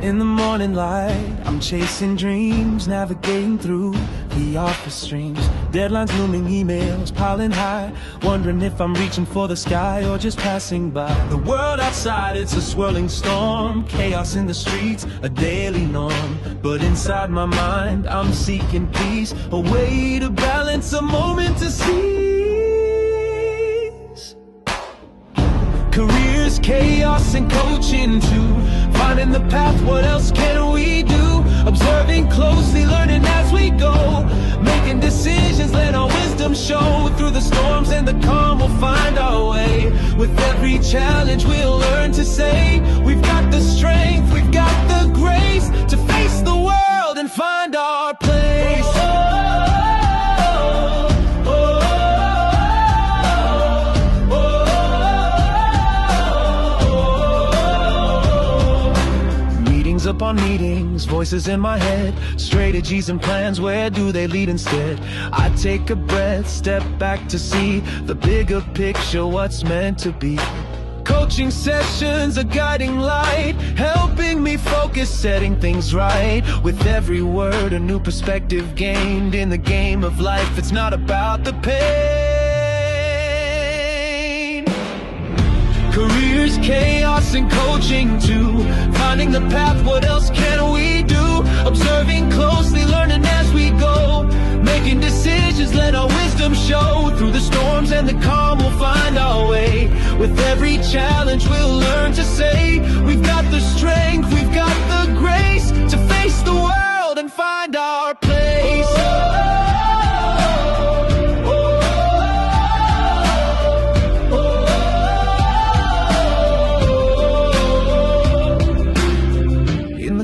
In the morning light, I'm chasing dreams, navigating through the office streams. Deadlines looming, emails piling high, wondering if I'm reaching for the sky or just passing by. The world outside, it's a swirling storm, chaos in the streets, a daily norm. But inside my mind, I'm seeking peace, a way to balance, a moment to seize. Careers, chaos, and coaching too. Finding the path, what else can we do? Observing closely, learning as we go. Making decisions, let our wisdom show. Through the storms and the calm, we'll find our way. With every challenge, we'll learn to say, we've got the strength, we've got the grace to face the world and find our place. Upon meetings, voices in my head, strategies and plans, where do they lead instead? I take a breath, step back to see the bigger picture, what's meant to be. Coaching sessions, a guiding light, helping me focus, setting things right. With every word, a new perspective gained. In the game of life, it's not about the pain. Careers, chaos, and coaching too. Finding the path, what else can we do? Observing closely, learning as we go. Making decisions, let our wisdom show. Through the storms and the calm, we'll find our way. With every challenge, we'll learn to say, we've got the strength, we've got the grace to face the world and find our place.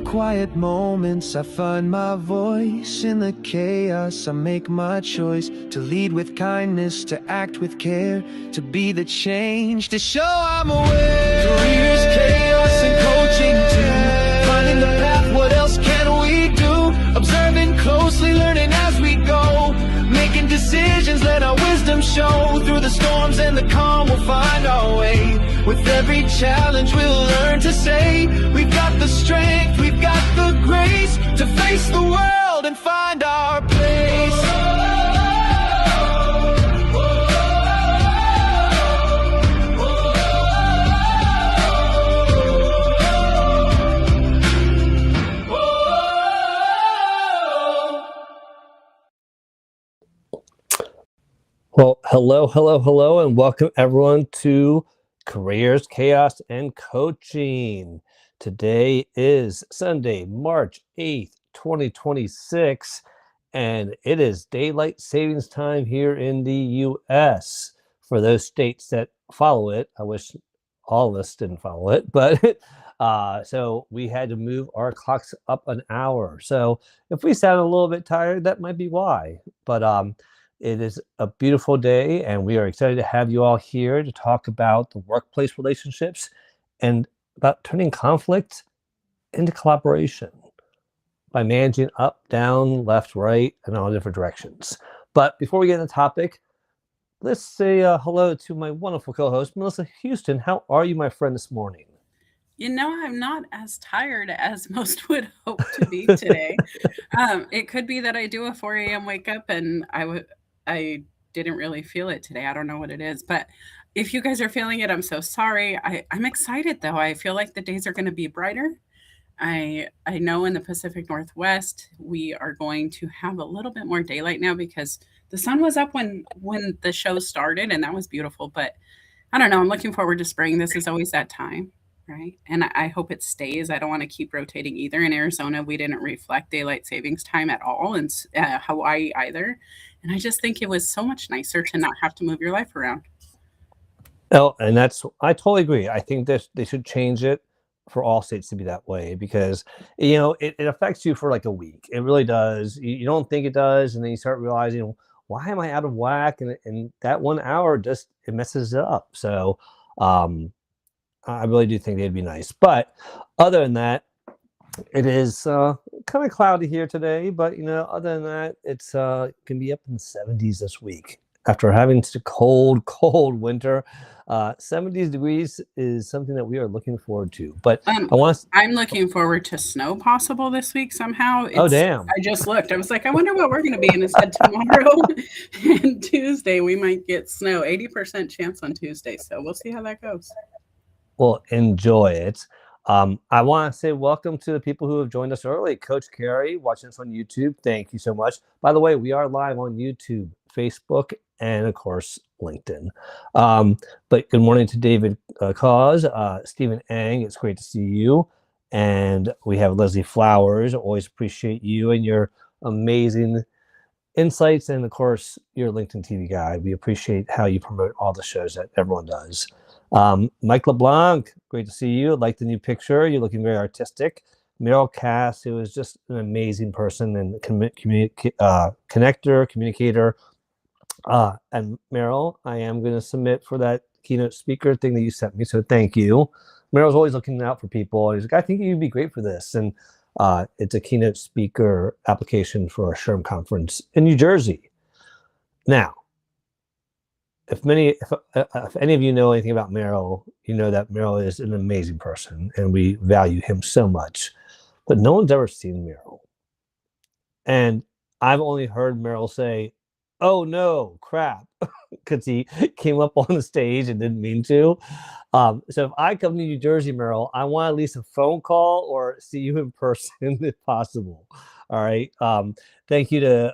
Quiet moments, I find my voice. In the chaos, I make my choice to lead with kindness, to act with care, to be the change, to show I'm aware. Careers, chaos, and coaching too. Finding the path, what else can we do? Observing closely, learning as we go. Making decisions, let our wisdom show. Through the storms and the calm, we'll find our way. With every challenge, we'll learn to say, we've got the strength, we've got the grace to face the world and find our place. Well, hello, and welcome everyone to Careers, Chaos, and Coaching. Today is Sunday, March 8th, 2026, and it is daylight savings time here in the U.S. For those states that follow it. I wish all of us didn't follow it, but so we had to move our clocks up an hour. So if we sound a little bit tired, that might be why. But it is a beautiful day, and we are excited to have you all here to talk about the workplace relationships and about turning conflict into collaboration by managing up, down, left, right, and all different directions. But before we get into the topic, let's say hello to my wonderful co-host, Melissa Houston. How are you, my friend, this morning? You know, I'm not as tired as most would hope to be today. It could be that I do a 4 a.m. wake up and I didn't really feel it today. I don't know what it is, but if you guys are feeling it, I'm so sorry. I'm excited though. I feel like the days are going to be brighter. I know in the Pacific Northwest, we are going to have a little bit more daylight now because the sun was up when the show started, and that was beautiful. But I don't know. I'm looking forward to spring. This is always that time, right? And I hope it stays. I don't want to keep rotating either. In Arizona, we didn't reflect daylight savings time at all, and Hawaii either. And I just think it was so much nicer to not have to move your life around. Oh, and I totally agree. I think that they should change it for all states to be that way because, you know, it affects you for like a week. It really does. You don't think it does. And then you start realizing, why am I out of whack? And that 1 hour just, it messes it up. So I really do think they'd be nice. But other than that, it is kind of cloudy here today. But, you know, other than that, it's can be up in the 70s this week. after having such a cold winter, 70 degrees is something that we are looking forward to. But I want to. I'm looking forward to snow possible this week somehow. Oh, damn. I just looked. I was like, I wonder what we're going to be. And it said tomorrow and Tuesday we might get snow. 80% chance on Tuesday. So we'll see how that goes. Well, enjoy it. I want to say welcome to the people who have joined us early. Coach Carey, watching us on YouTube, thank you so much. By the way, we are live on YouTube, Facebook, and of course, LinkedIn. But good morning to David Cause, Stephen Ang, it's great to see you. And we have Leslie Flowers. Always appreciate you and your amazing insights, and of course, your LinkedIn TV guy. We appreciate how you promote all the shows that everyone does. Mike LeBlanc, great to see you. Like the new picture. You're looking very artistic. Meryl Cass, who is just an amazing person and connector, communicator. And Meryl, I am going to submit for that keynote speaker thing that you sent me. So thank you. Meryl's always looking out for people. He's like, I think you'd be great for this. And it's a keynote speaker application for a SHRM conference in New Jersey. Now, if any of you know anything about Meryl, you know that Meryl is an amazing person and we value him so much. But no one's ever seen Meryl. And I've only heard Meryl say, oh no, crap, because he came up on the stage and didn't mean to. So if I come to New Jersey, Meryl, I want at least a phone call or see you in person if possible. All right. Thank you to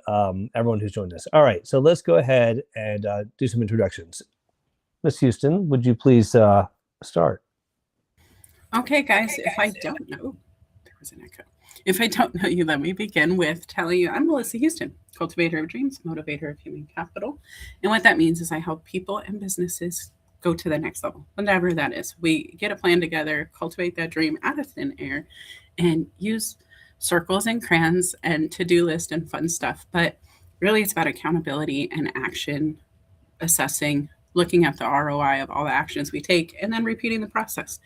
everyone who's joined us. All right. So let's go ahead and do some introductions. Miss Houston, would you please start? Okay, guys, if I don't know, there was an echo. If I don't know you, let me begin with telling you I'm Melissa Houston, cultivator of dreams, motivator of human capital. And what that means is I help people and businesses go to the next level, whatever that is. We get a plan together, cultivate that dream out of thin air, and use circles and crayons and to-do list and fun stuff. But really, it's about accountability and action, assessing, looking at the ROI of all the actions we take, and then repeating the process.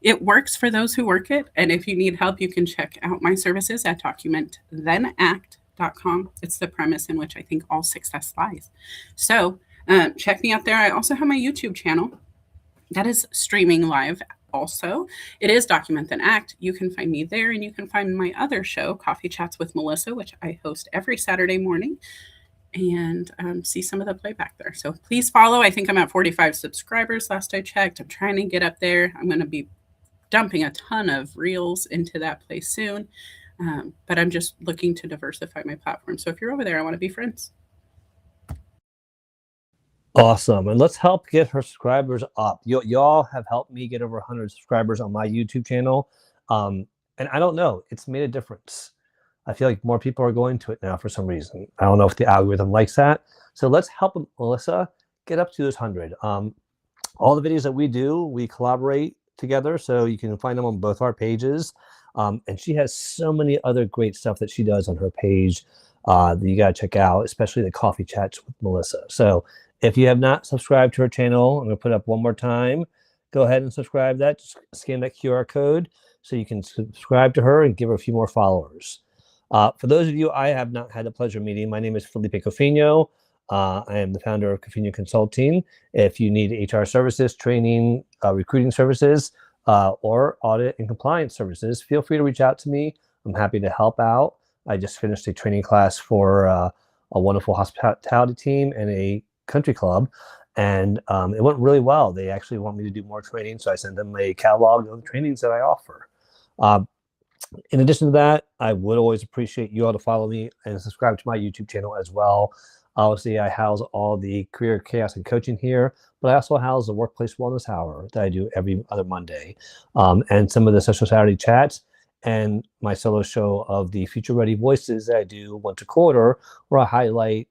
It works for those who work it. And if you need help, you can check out my services at documentthenact.com. It's the premise in which I think all success lies. So check me out there. I also have my YouTube channel that is streaming live. Also, it is Document Then Act. You can find me there, and you can find my other show, Coffee Chats with Melissa, which I host every Saturday morning, and see some of the playback there. So please follow. I think I'm at 45 subscribers last I checked. I'm trying to get up there. I'm going to be dumping a ton of reels into that place soon, but I'm just looking to diversify my platform. So if you're over there, I want to be friends. Awesome. And let's help get her subscribers up. Y'all have helped me get over 100 subscribers on my YouTube channel. And I don't know, it's made a difference. I feel like more people are going to it now for some reason. I don't know if the algorithm likes that. So let's help Melissa get up to those 100. All the videos that we do, we collaborate together. So you can find them on both our pages. And she has so many other great stuff that she does on her page that you got to check out, especially the Coffee Chats with Melissa. So if you have not subscribed to her channel, I'm going to put up one more time. Go ahead and subscribe that. Just scan that QR code so you can subscribe to her and give her a few more followers. For those of you I have not had the pleasure of meeting, my name is Felipe Cofino. I am the founder of Cofino Consulting. If you need HR services, training, recruiting services, or audit and compliance services, feel free to reach out to me. I'm happy to help out. I just finished a training class for a wonderful hospitality team and a country club, and it went really well. They actually want me to do more training, so I sent them a catalog of trainings that I offer. In addition to that, I would always appreciate you all to follow me and subscribe to my YouTube channel as well. Obviously, I house all the career chaos and coaching here, but I also house the workplace wellness hour that I do every other Monday, and some of the social Saturday chats, and my solo show of the Future Ready Voices that I do once a quarter, where I highlight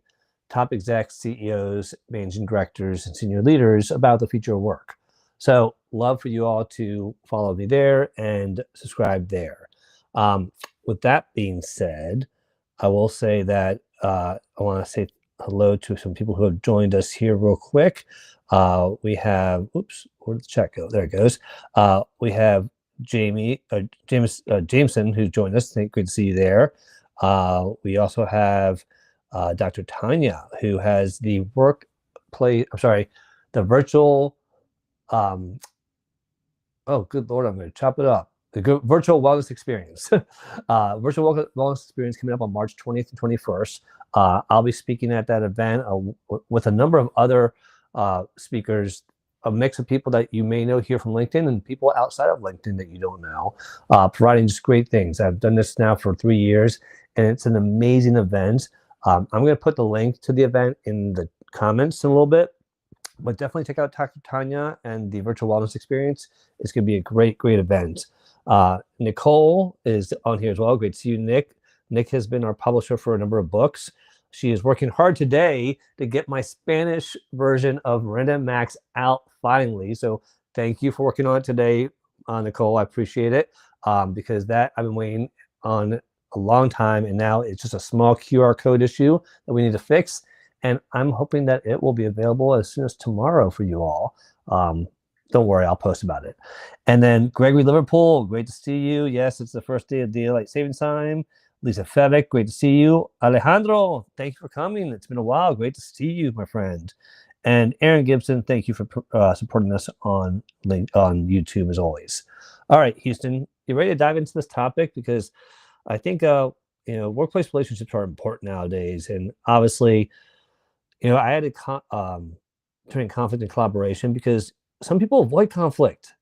top execs, CEOs, managing directors, and senior leaders about the future of work. So love for you all to follow me there and subscribe there. With that being said, I will say that I want to say hello to some people who have joined us here real quick. We have, oops, where did the chat go? There it goes. We have Jameson, who's joined us. Great to see you there. We also have Dr. Tanya, who has the Work the virtual, oh, good Lord, I'm going to chop it up. The virtual wellness experience. Virtual wellness experience coming up on March 20th and 21st. I'll be speaking at that event with a number of other speakers, a mix of people that you may know here from LinkedIn and people outside of LinkedIn that you don't know, providing just great things. I've done this now for 3 years, and it's an amazing event. I'm going to put the link to the event in the comments in a little bit, but definitely check out Dr. Tanya and the virtual wellness experience. It's going to be a great, great event. Nicole is on here as well. Great to see you, Nick. Nick has been our publisher for a number of books. She is working hard today to get my Spanish version of Miranda and Max out finally. So thank you for working on it today, Nicole. I appreciate it, because that I've been waiting on a long time, and now it's just a small QR code issue that we need to fix. And I'm hoping that it will be available as soon as tomorrow for you all. Don't worry, I'll post about it. And then Gregory Liverpool, great to see you. Yes, it's the first day of daylight savings time. Lisa Fevick, great to see you. Alejandro, thank you for coming. It's been a while. Great to see you, my friend. And Aaron Gibson, thank you for supporting us on YouTube as always. All right, Houston, you ready to dive into this topic? Because I think workplace relationships are important nowadays, and obviously, I had to turn conflict and collaboration because some people avoid conflict,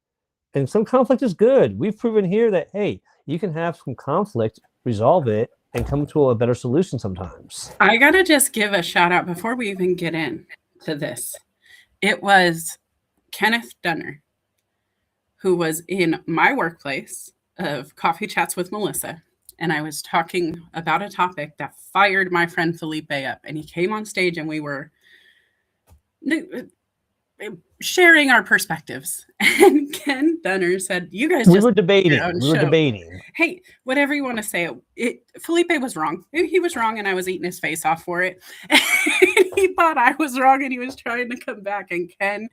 and some conflict is good. We've proven here that, hey, you can have some conflict, resolve it, and come to a better solution sometimes. I got to just give a shout out before we even get into this. It was Kenneth Dunner, who was in my workplace of Coffee Chats with Melissa. And I was talking about a topic that fired my friend Felipe up. And he came on stage and we were sharing our perspectives. And Ken Dunner said, you guys we were debating. Hey, whatever you want to say. Felipe was wrong. He was wrong, and I was eating his face off for it. And he thought I was wrong, and he was trying to come back. And Ken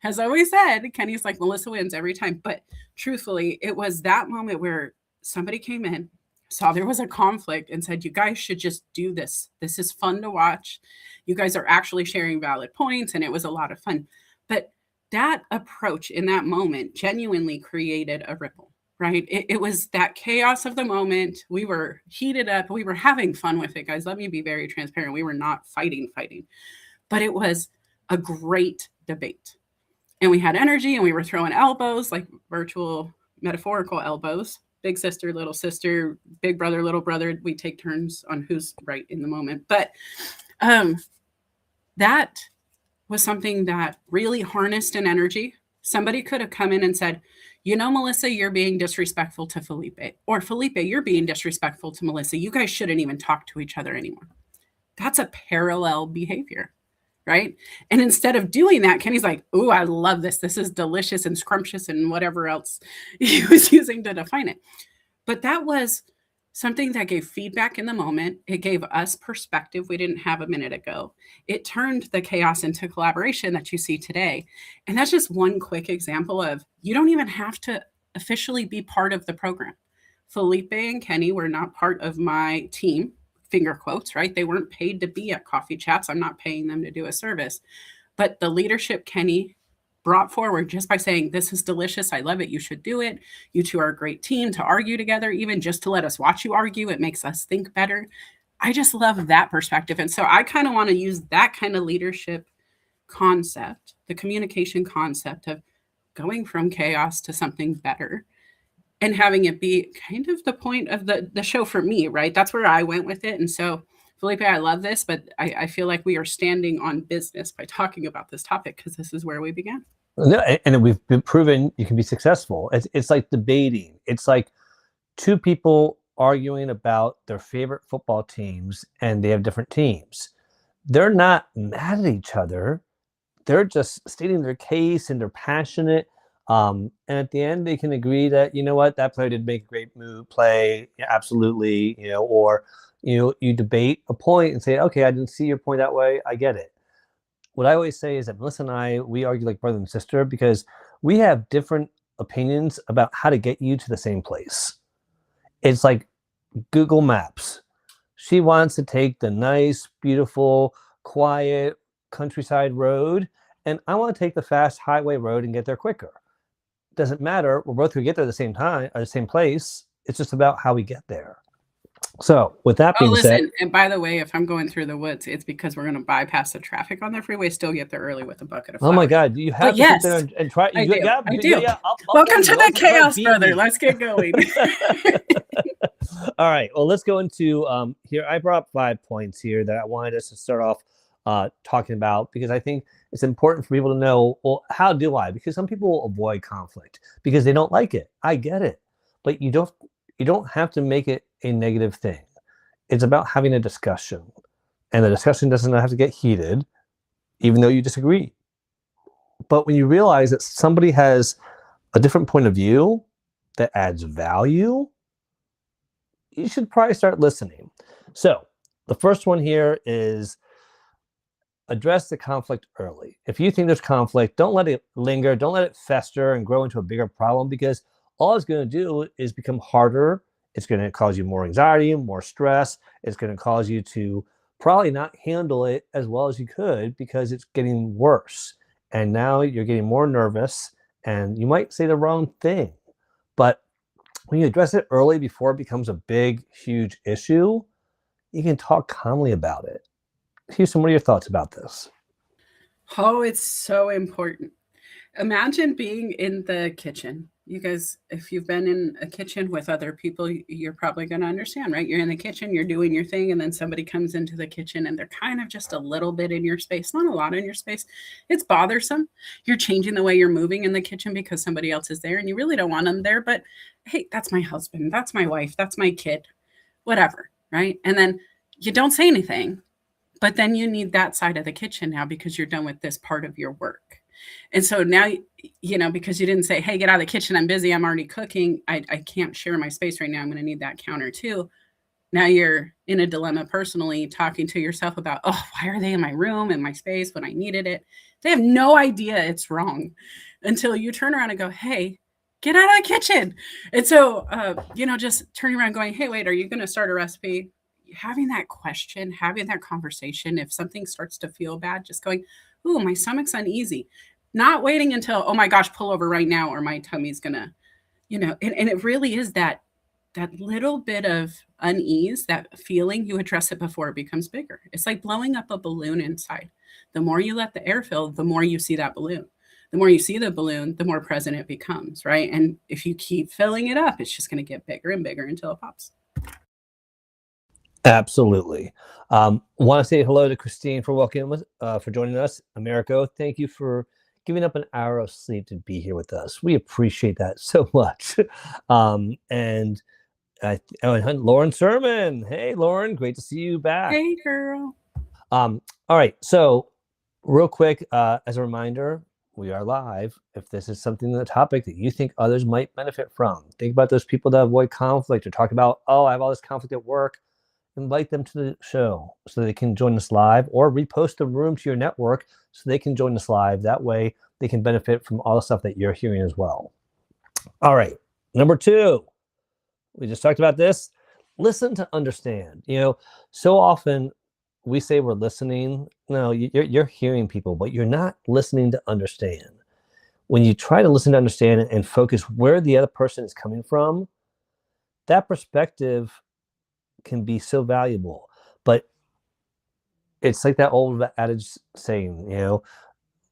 has always said, Kenny's like, Melissa wins every time. But truthfully, it was that moment where somebody came in, saw there was a conflict, and said, you guys should just do this. This is fun to watch. You guys are actually sharing valid points, and it was a lot of fun. But that approach in that moment genuinely created a ripple, right? It was that chaos of the moment. We were heated up. We were having fun with it, guys. Let me be very transparent. We were not fighting, but it was a great debate. And we had energy, and we were throwing elbows, like virtual metaphorical elbows. Big sister, little sister, big brother, little brother. We take turns on who's right in the moment. But that was something that really harnessed an energy. Somebody could have come in and said, Melissa, you're being disrespectful to Felipe. Or Felipe, you're being disrespectful to Melissa. You guys shouldn't even talk to each other anymore. That's a parallel behavior, right? And instead of doing that, Kenny's like, ooh, I love this. This is delicious and scrumptious and whatever else he was using to define it. But that was something that gave feedback in the moment. It gave us perspective we didn't have a minute ago. It turned the chaos into collaboration that you see today. And that's just one quick example of, you don't even have to officially be part of the program. Felipe and Kenny were not part of my team, finger quotes, right? They weren't paid to be at Coffee Chats. I'm not paying them to do a service. But the leadership Kenny brought forward just by saying, this is delicious. I love it. You should do it. You two are a great team to argue together, even just to let us watch you argue. It makes us think better. I just love that perspective. And so I kind of want to use that kind of leadership concept, the communication concept of going from chaos to something better and having it be kind of the point of the show for me, right? That's where I went with it. And so, Felipe, I love this, but I feel like we are standing on business by talking about this topic because this is where we began. And we've been proven you can be successful. It's like debating. It's like two people arguing about their favorite football teams, and they have different teams. They're not mad at each other. They're just stating their case, and they're passionate. And at the end, they can agree that, you know what, that player did make a great play. Yeah, absolutely. Or you debate a point and say, okay, I didn't see your point that way. I get it. What I always say is that Melissa and I, we argue like brother and sister because we have different opinions about how to get you to the same place. It's like Google Maps. She wants to take the nice, beautiful, quiet, countryside road and I want to take the fast highway road and get there quicker. Doesn't matter. We're both going to get there at the same time, or the same place. It's just about how we get there. So with that Oh, being said, listen, and by the way, if I'm going through the woods, it's because we're going to bypass the traffic on the freeway, still get there early with a bucket of flowers. oh my God, you have But to yes, sit there and try. I do. Yeah, I do. Yeah, Welcome to the Try to chaos, beat brother. me. Let's get going. All right. Well, let's go into here. I brought up 5 points here that I wanted us to start off talking about because I think it's important for people to know, well, how do I? Because some people avoid conflict because they don't like it. I get it. But you don't have to make it a negative thing. It's about having a discussion. And the discussion doesn't have to get heated, even though you disagree. But when you realize that somebody has a different point of view that adds value, you should probably start listening. So the first one here is address the conflict early. If you think there's conflict, don't let it linger. Don't let it fester and grow into a bigger problem because all it's going to do is become harder. It's going to cause you more anxiety, more stress. It's going to cause you to probably not handle it as well as you could because it's getting worse. And now you're getting more nervous and you might say the wrong thing. But when you address it early before it becomes a big, huge issue, you can talk calmly about it. Houston, what are your thoughts about this? Oh, it's so important. Imagine being in the kitchen. You guys, if you've been in a kitchen with other people, you're probably going to understand, right? You're in the kitchen, you're doing your thing, and then somebody comes into the kitchen and they're kind of just a little bit in your space, not a lot in your space. It's bothersome. You're changing the way you're moving in the kitchen because somebody else is there and you really don't want them there. But hey, that's my husband, that's my wife, that's my kid, whatever, right? And then you don't say anything, but then you need that side of the kitchen now because you're done with this part of your work. And so now, because you didn't say, hey, get out of the kitchen. I'm busy. I'm already cooking. I can't share my space right now. I'm going to need that counter too. Now you're in a dilemma personally talking to yourself about, oh, why are they in my room and my space when I needed it? They have no idea it's wrong until you turn around and go, hey, get out of the kitchen. And so, just turning around going, hey, wait, are you going to start a recipe? Having that question, having that conversation, if something starts to feel bad, just going, ooh, my stomach's uneasy. Not waiting until, oh my gosh, pull over right now or my tummy's gonna, and it really is that little bit of unease, that feeling, you address it before it becomes bigger. It's like blowing up a balloon inside. The more you let the air fill, the more you see that balloon. The more you see the balloon, the more present it becomes, right? And if you keep filling it up, it's just going to get bigger and bigger until it pops. Absolutely. Want to say hello to Christine for for joining us. Americo, thank you for giving up an hour of sleep to be here with us. We appreciate that so much. And Lauren Sermon. Hey, Lauren, great to see you back. Hey, girl. All right. So real quick, as a reminder, we are live. If this is something in the topic that you think others might benefit from, think about those people that avoid conflict or talk about, oh, I have all this conflict at work. Invite them to the show so they can join us live or repost the room to your network so they can join us live. That way they can benefit from all the stuff that you're hearing as well. All right. Number 2, we just talked about this. Listen to understand. So often we say we're listening. No, you're hearing people, but you're not listening to understand. When you try to listen to understand and focus where the other person is coming from, that perspective can be so valuable. But it's like that old adage saying,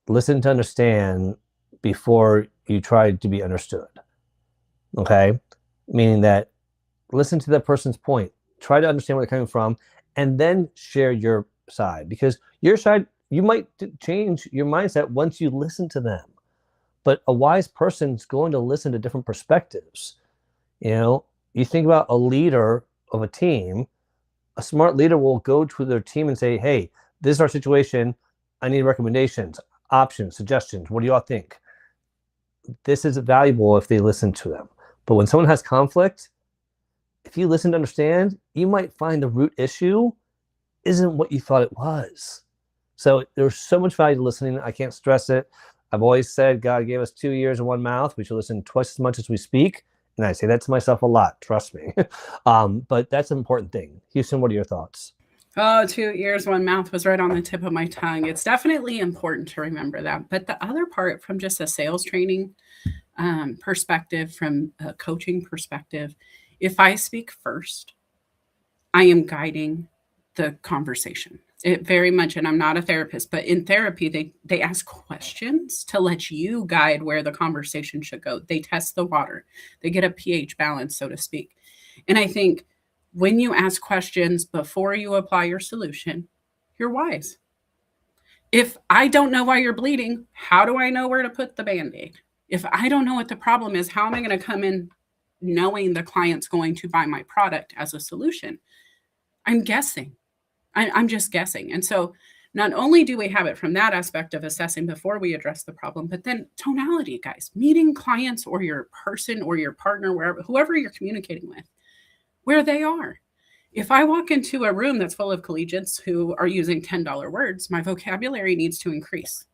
listen to understand before you try to be understood. Okay? Meaning that listen to that person's point, try to understand where they're coming from, and then share your side. Because your side, you might change your mindset once you listen to them. But a wise person's going to listen to different perspectives. You think about a leader of a team. A smart leader will go to their team and say, hey, this is our situation. I need recommendations, options, suggestions. What do y'all think? This is valuable if they listen to them. But when someone has conflict, if you listen to understand, you might find the root issue isn't what you thought it was. So there's so much value to listening. I can't stress it. I've always said God gave us 2 ears and 1 mouth. We should listen twice as much as we speak. And I say that to myself a lot, trust me. But that's an important thing. Houston, what are your thoughts? Oh, 2 ears, one mouth was right on the tip of my tongue. It's definitely important to remember that. But the other part, from just a sales training perspective, from a coaching perspective, if I speak first, I am guiding the conversation. It very much, and I'm not a therapist, but in therapy, they ask questions to let you guide where the conversation should go. They test the water. They get a pH balance, so to speak. And I think when you ask questions before you apply your solution, you're wise. If I don't know why you're bleeding, how do I know where to put the band-aid? If I don't know what the problem is, how am I going to come in knowing the client's going to buy my product as a solution? I'm guessing. I'm just guessing. And so not only do we have it from that aspect of assessing before we address the problem, but then tonality, guys, meeting clients or your person or your partner, wherever, whoever you're communicating with, where they are. If I walk into a room that's full of collegiates who are using $10 words, my vocabulary needs to increase.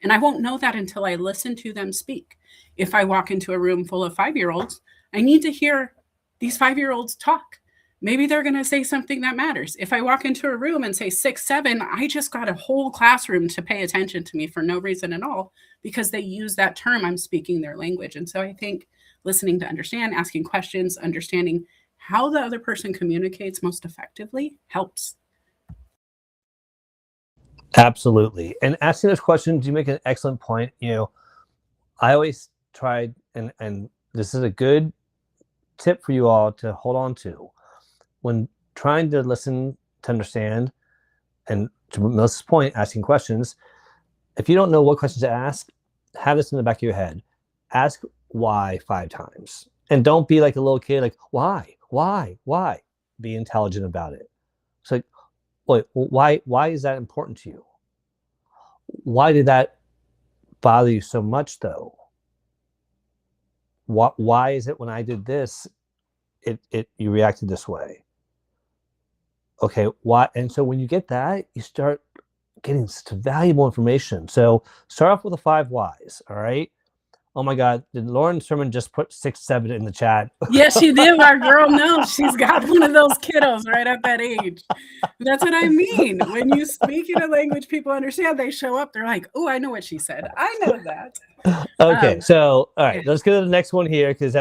And I won't know that until I listen to them speak. If I walk into a room full of 5-year-olds, I need to hear these 5-year-olds talk. Maybe they're going to say something that matters. If I walk into a room and say 6, 7, I just got a whole classroom to pay attention to me for no reason at all because they use that term. I'm speaking their language. And so I think listening to understand, asking questions, understanding how the other person communicates most effectively helps. Absolutely. And asking those questions, you make an excellent point. I always tried, and this is a good tip for you all to hold on to when trying to listen to understand, and to Melissa's point, asking questions. If you don't know what questions to ask, have this in the back of your head. Ask why 5 times. And don't be like a little kid, like, why? Be intelligent about it. It's like, wait, why is that important to you? Why did that bother you so much, though? Why is it when I did this, you reacted this way? Okay, why? And so when you get that, you start getting such valuable information. So start off with the 5 whys, all right? Oh my God, did Lauren Sermon just put 6, 7 in the chat? Yes, she did. Our girl knows she's got one of those kiddos right at that age. That's what I mean. When you speak in a language people understand, they show up. They're like, oh, I know what she said. I know that. Okay, so all right, let's go to the next one here because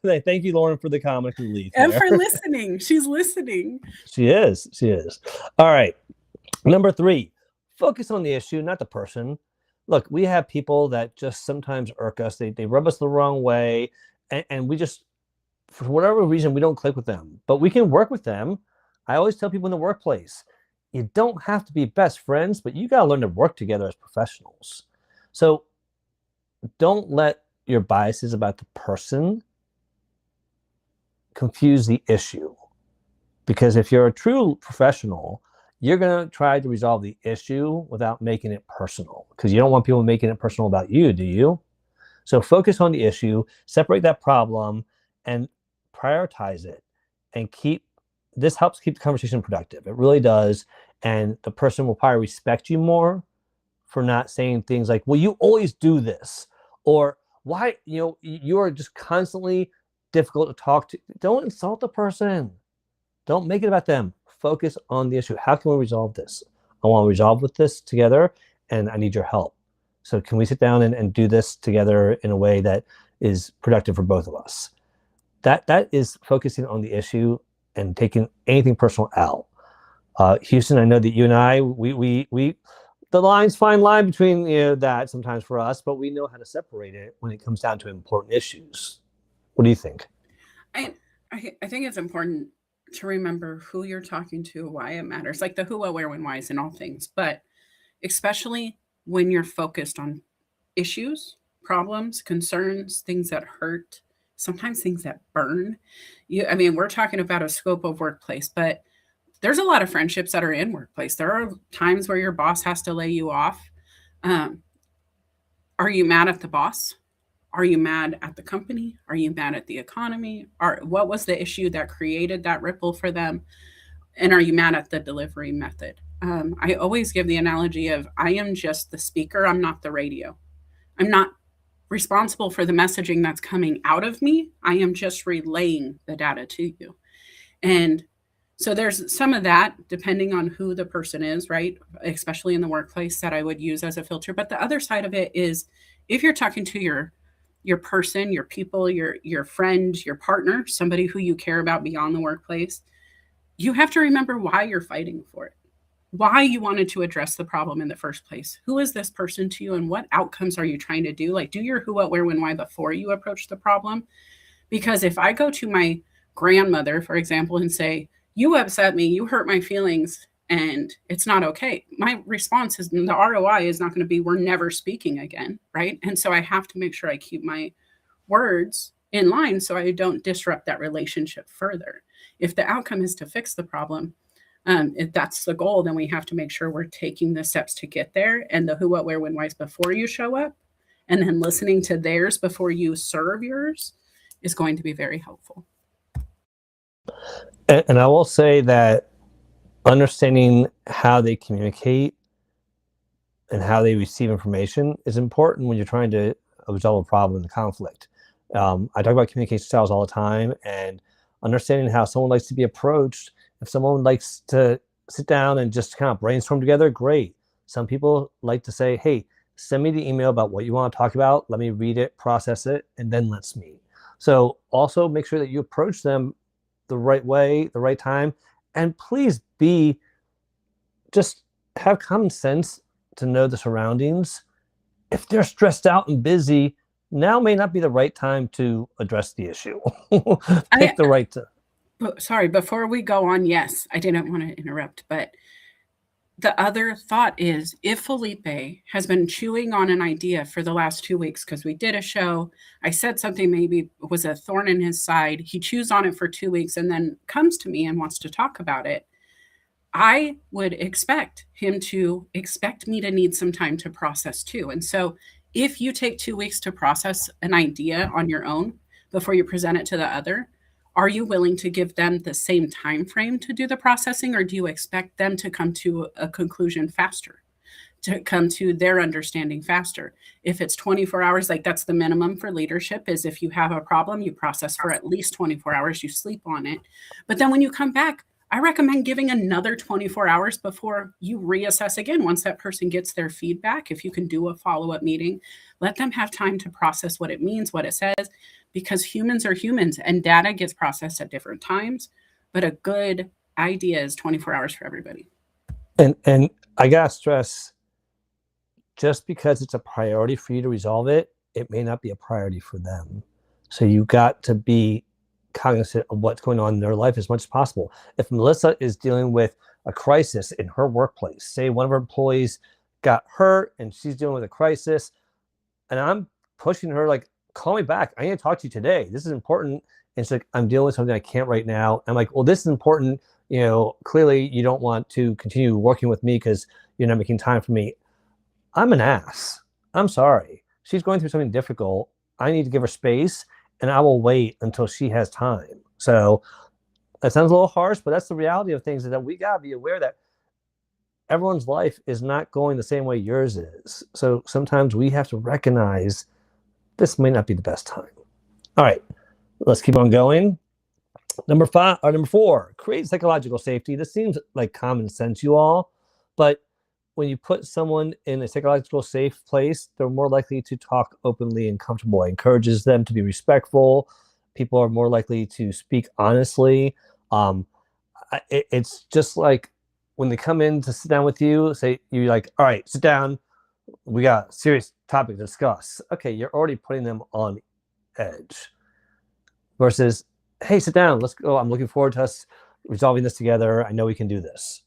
thank you, Lauren, for the comic relief. And for listening. She's listening. She is. All right. Number 3, focus on the issue, not the person. Look, we have people that just sometimes irk us. They rub us the wrong way. And we just, for whatever reason, we don't click with them. But we can work with them. I always tell people in the workplace, you don't have to be best friends, but you got to learn to work together as professionals. So don't let your biases about the person confuse the issue. Because if you're a true professional, you're going to try to resolve the issue without making it personal, because you don't want people making it personal about you, do you? So focus on the issue, separate that problem, and prioritize it. And this helps keep the conversation productive. It really does. And the person will probably respect you more for not saying things like, well, you always do this. Or why, you are just constantly difficult to talk to. Don't insult the person. Don't make it about them. Focus on the issue. How can we resolve this? I want to resolve with this together, and I need your help. So can we sit down and do this together in a way that is productive for both of us? That is focusing on the issue and taking anything personal out. Houston, I know that you and I, we the fine line between that sometimes for us, but we know how to separate it when it comes down to important issues. What do you think? I think it's important to remember who you're talking to, why it matters, like the who, what, where, when, whys in all things, but especially when you're focused on issues, problems, concerns, things that hurt, sometimes things that burn. We're talking about a scope of workplace, but there's a lot of friendships that are in workplace. There are times where your boss has to lay you off. Are you mad at the boss? Are you mad at the company? Are you mad at the economy? What was the issue that created that ripple for them? And are you mad at the delivery method? I always give the analogy of I am just the speaker. I'm not the radio. I'm not responsible for the messaging that's coming out of me. I am just relaying the data to you. And So there's some of that depending on who the person is, right? Especially in the workplace, that I would use as a filter. But the other side of it is, if you're talking to your person, your people, your friend, your partner, somebody who you care about beyond the workplace, you have to remember why you're fighting for it, why you wanted to address the problem in the first place. Who is this person to you, and what outcomes are you trying to do? Like, do your who, what, where, when, why before you approach the problem. Because if I go to my grandmother, for example, and say, you upset me, you hurt my feelings, and it's not okay, my response is, the ROI is not going to be, we're never speaking again, right? And so I have to make sure I keep my words in line so I don't disrupt that relationship further. If the outcome is to fix the problem, if that's the goal, then we have to make sure we're taking the steps to get there, and the who, what, where, when, why's before you show up, and then listening to theirs before you serve yours is going to be very helpful. And I will say that understanding how they communicate and how they receive information is important when you're trying to resolve a problem in the conflict. I talk about communication styles all the time, and understanding how someone likes to be approached. If someone likes to sit down and just kind of brainstorm together, great. Some people like to say, hey, send me the email about what you want to talk about. Let me read it, process it, and then let's meet. So also make sure that you approach them the right way, the right time, and please just have common sense to know the surroundings. If they're stressed out and busy, now may not be the right time to address the issue. Pick the right time. Sorry, before we go on, yes, I didn't want to interrupt, but the other thought is, if Felipe has been chewing on an idea for the last 2 weeks, because we did a show, I said something maybe was a thorn in his side, he chews on it for 2 weeks and then comes to me and wants to talk about it, I would expect him to expect me to need some time to process too. And so if you take 2 weeks to process an idea on your own before you present it to the other, are you willing to give them the same time frame to do the processing, or do you expect them to come to a conclusion faster, to come to their understanding faster? If it's 24 hours, like that's the minimum for leadership, is if you have a problem, you process for at least 24 hours, you sleep on it. But then when you come back, I recommend giving another 24 hours before you reassess again. Once that person gets their feedback, if you can do a follow-up meeting, let them have time to process what it means, what it says, because humans are humans and data gets processed at different times. But a good idea is 24 hours for everybody. And I gotta stress, just because it's a priority for you to resolve it, it may not be a priority for them. So you got to be cognizant of what's going on in their life as much as possible. If Melissa is dealing with a crisis in her workplace, say one of her employees got hurt and she's dealing with a crisis, and I'm pushing her like, call me back, I need to talk to you today, this is important. And it's like, I'm dealing with something I can't right now. I'm like, well, this is important. Clearly you don't want to continue working with me because you're not making time for me. I'm an ass. I'm sorry. She's going through something difficult. I need to give her space, and I will wait until she has time. So that sounds a little harsh, but that's the reality of things, is that we gotta be aware that everyone's life is not going the same way yours is. So sometimes we have to recognize this may not be the best time. All right, let's keep on going. Number 4, create psychological safety. This seems like common sense, you all, but when you put someone in a psychological safe place, they're more likely to talk openly and comfortable. It encourages them to be respectful. People are more likely to speak honestly. It's just like when they come in to sit down with you, say, you're like, all right, sit down. We got a serious topic to discuss. Okay, you're already putting them on edge. Versus, hey, sit down, let's go. I'm looking forward to us resolving this together. I know we can do this.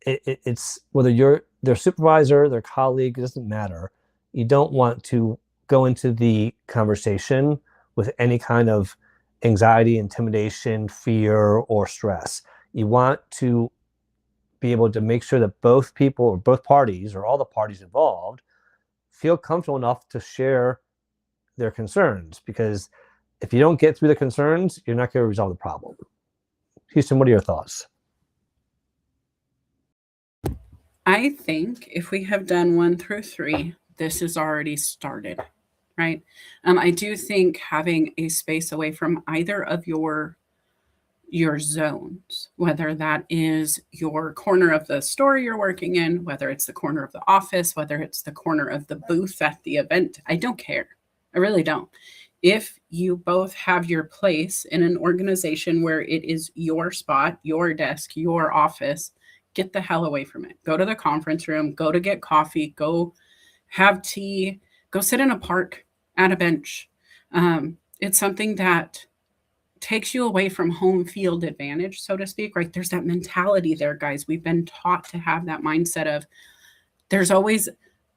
It's whether you're their supervisor, their colleague, it doesn't matter. You don't want to go into the conversation with any kind of anxiety, intimidation, fear, or stress. You want to be able to make sure that both people, or both parties, or all the parties involved, feel comfortable enough to share their concerns. Because if you don't get through the concerns, you're not going to resolve the problem. Houston, what are your thoughts? I think if we have done 1 through 3, this has already started, right? I do think having a space away from either of your your zones, whether that is your corner of the store you're working in, whether it's the corner of the office, whether it's the corner of the booth at the event. I don't care. I really don't. If you both have your place in an organization where it is your spot, your desk, your office, get the hell away from it. Go to the conference room, go to get coffee, go have tea, go sit in a park at a bench. It's something that takes you away from home field advantage, so to speak, right? There's that mentality there, guys. We've been taught to have that mindset of there's always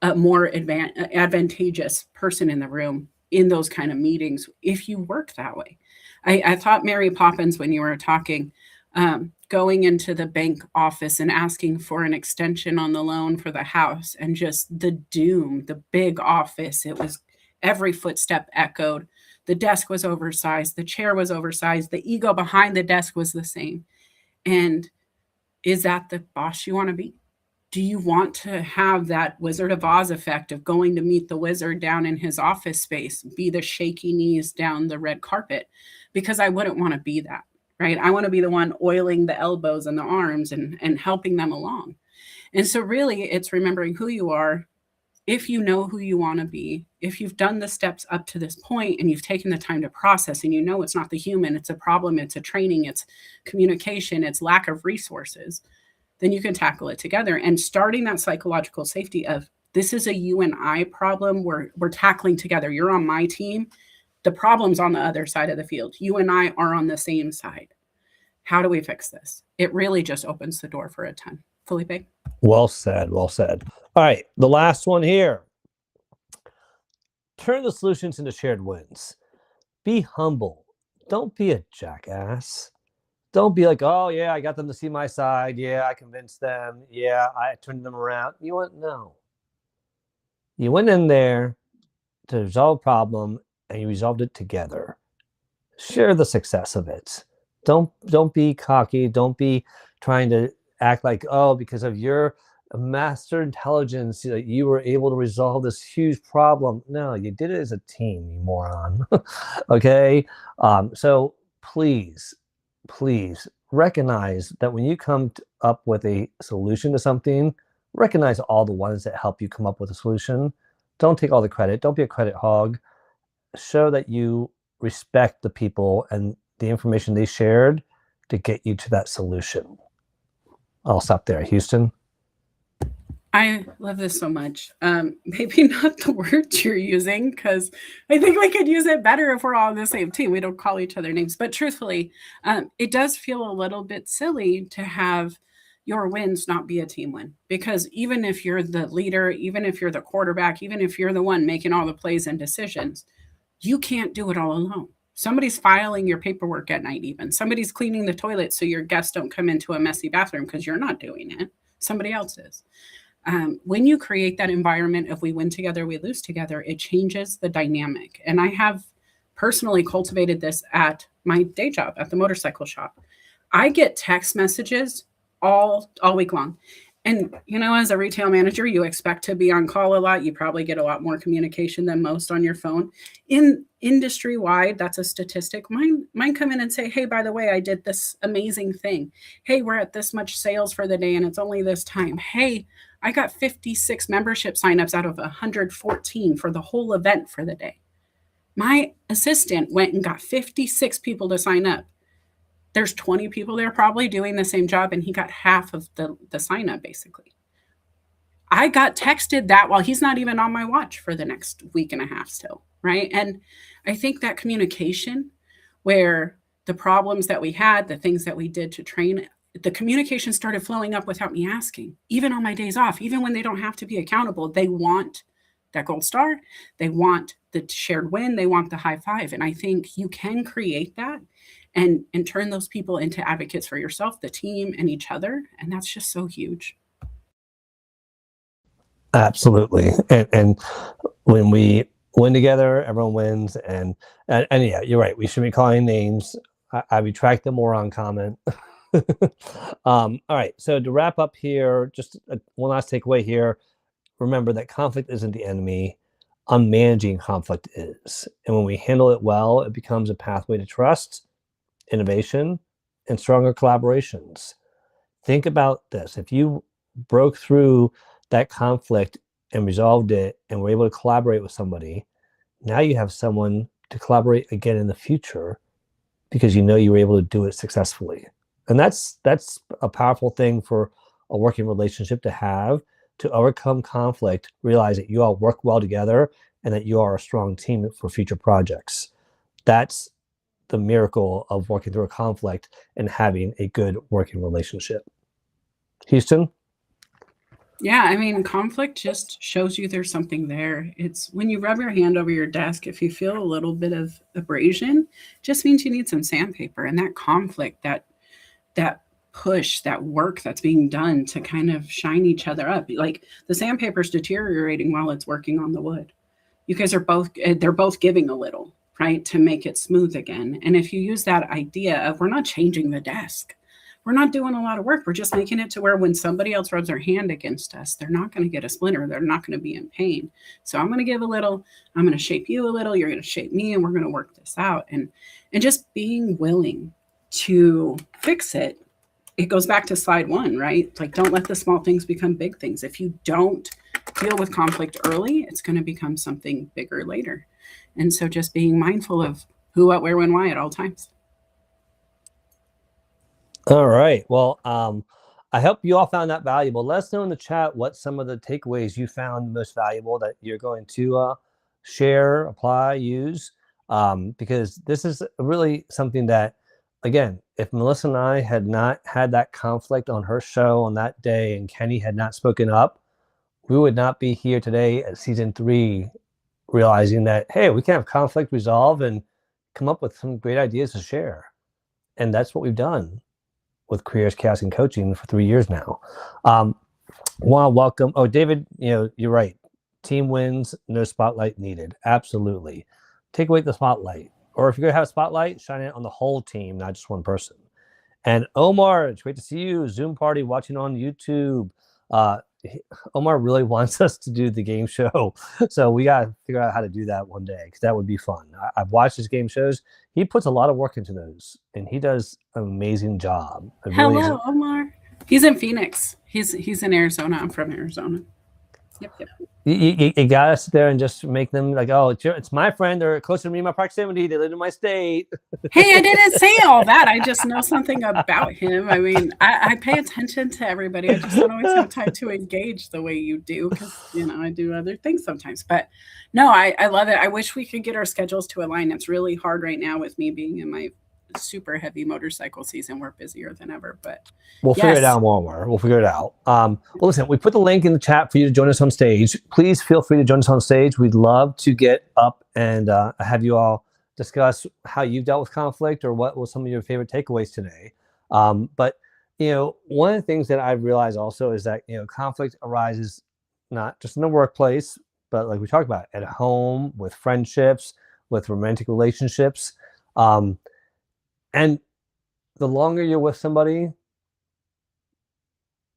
a more advantageous person in the room in those kind of meetings if you work that way. I thought Mary Poppins when you were talking, going into the bank office and asking for an extension on the loan for the house and just the doom, the big office. It was every footstep echoed. The desk was oversized. The chair was oversized. The ego behind the desk was the same. And is that the boss you want to be? Do you want to have that Wizard of Oz effect of going to meet the wizard down in his office space, be the shaky knees down the red carpet? Because I wouldn't want to be that, right? I want to be the one oiling the elbows and the arms and helping them along. And so really it's remembering who you are. If you know who you want to be, if you've done the steps up to this point and you've taken the time to process and you know it's not the human, it's a problem, it's a training, it's communication, it's lack of resources, then you can tackle it together. And starting that psychological safety of this is a you and I problem we're tackling together. You're on my team. The problem's on the other side of the field. You and I are on the same side. How do we fix this? It really just opens the door for a ton. Felipe? Well said. Well said. All right. The last one here. Turn the solutions into shared wins. Be humble. Don't be a jackass. Don't be like, oh, yeah, I got them to see my side. Yeah, I convinced them. Yeah, I turned them around. You went, no. You went in there to resolve a problem and you resolved it together. Share the success of it. Don't be cocky. Don't be trying to act like, oh, because of your master intelligence, you were able to resolve this huge problem. No, you did it as a team, you moron. Okay? So please recognize that when you come up with a solution to something, recognize all the ones that help you come up with a solution. Don't take all the credit. Don't be a credit hog. Show that you respect the people and the information they shared to get you to that solution. I'll stop there. Houston? I love this so much. Maybe not the words you're using, because I think we could use it better if we're all on the same team. We don't call each other names. But truthfully, it does feel a little bit silly to have your wins not be a team win. Because even if you're the leader, even if you're the quarterback, even if you're the one making all the plays and decisions, you can't do it all alone. Somebody's filing your paperwork at night even. Somebody's cleaning the toilet so your guests don't come into a messy bathroom because you're not doing it. Somebody else is. When you create that environment of we win together, we lose together, it changes the dynamic. And I have personally cultivated this at my day job at the motorcycle shop. I get text messages all week long. And, as a retail manager, you expect to be on call a lot. You probably get a lot more communication than most on your phone. In industry wide, that's a statistic. Mine come in and say, hey, by the way, I did this amazing thing. Hey, we're at this much sales for the day and it's only this time. Hey, I got 56 membership signups out of 114 for the whole event for the day. My assistant went and got 56 people to sign up. There's 20 people there probably doing the same job, and he got half of the sign up, basically. I got texted that while he's not even on my watch for the next week and a half still, right? And I think that communication, where the problems that we had, the things that we did to train, the communication started flowing up without me asking. Even on my days off, even when they don't have to be accountable, they want that gold star. They want the shared win. They want the high five. And I think you can create that and turn those people into advocates for yourself, the team, and each other. And that's just so huge. Absolutely. And when we win together, everyone wins. And yeah, you're right. We shouldn't be calling names. I retract the moron comment. All right. So to wrap up here, just one last takeaway here. Remember that conflict isn't the enemy. Unmanaging conflict is. And when we handle it well, it becomes a pathway to trust, innovation, and stronger collaborations. Think about this. If you broke through that conflict and resolved it and were able to collaborate with somebody, now you have someone to collaborate again in the future because you know you were able to do it successfully. And that's a powerful thing for a working relationship to have, to overcome conflict, realize that you all work well together and that you are a strong team for future projects. That's the miracle of working through a conflict and having a good working relationship. Houston? Yeah, I mean, conflict just shows you there's something there. It's when you rub your hand over your desk, if you feel a little bit of abrasion, just means you need some sandpaper. And that conflict, that push, that work that's being done to kind of shine each other up. Like the sandpaper's deteriorating while it's working on the wood. You guys are they're both giving a little, right, to make it smooth again. And if you use that idea of we're not changing the desk, we're not doing a lot of work. We're just making it to where when somebody else rubs their hand against us, they're not going to get a splinter. They're not going to be in pain. So I'm going to give a little, I'm going to shape you a little, you're going to shape me, and we're going to work this out. And just being willing to fix it. It goes back to slide 1, right? Like, don't let the small things become big things. If you don't deal with conflict early, it's going to become something bigger later. And so just being mindful of who, what, where, when, why at all times. All right. Well, I hope you all found that valuable. Let us know in the chat what some of the takeaways you found most valuable that you're going to share, apply, use, because this is really something that, again, if Melissa and I had not had that conflict on her show on that day and Kenny had not spoken up, we would not be here today at season 3 realizing that, hey, we can have conflict resolve and come up with some great ideas to share. And that's what we've done with Careers, Chaos, and Coaching for 3 years now. Want to welcome, David, you're right. Team wins, no spotlight needed. Absolutely. Take away the spotlight. Or if you're going to have a spotlight, shine it on the whole team, not just one person. And Omar, it's great to see you. Zoom party watching on YouTube. Omar really wants us to do the game show. So we got to figure out how to do that one day because that would be fun. I've watched his game shows. He puts a lot of work into those and he does an amazing job. Hello, Omar. He's in Phoenix. He's in Arizona. I'm from Arizona. Yep. You got to sit there and just make them like, oh, it's my friend. They're closer to me in my proximity. They live in my state. Hey, I didn't say all that. I just know something about him. I mean, I pay attention to everybody. I just don't always have time to engage the way you do because, I do other things sometimes. But no, I love it. I wish we could get our schedules to align. It's really hard right now with me being in my super heavy motorcycle season. We're busier than ever, but we'll figure it out more. We'll figure it out. Well, listen, we put the link in the chat for you to join us on stage. Please feel free to join us on stage. We'd love to get up and have you all discuss how you've dealt with conflict or what was some of your favorite takeaways today. But one of the things that I've realized also is that conflict arises not just in the workplace, but like we talked about, at home, with friendships, with romantic relationships. And the longer you're with somebody,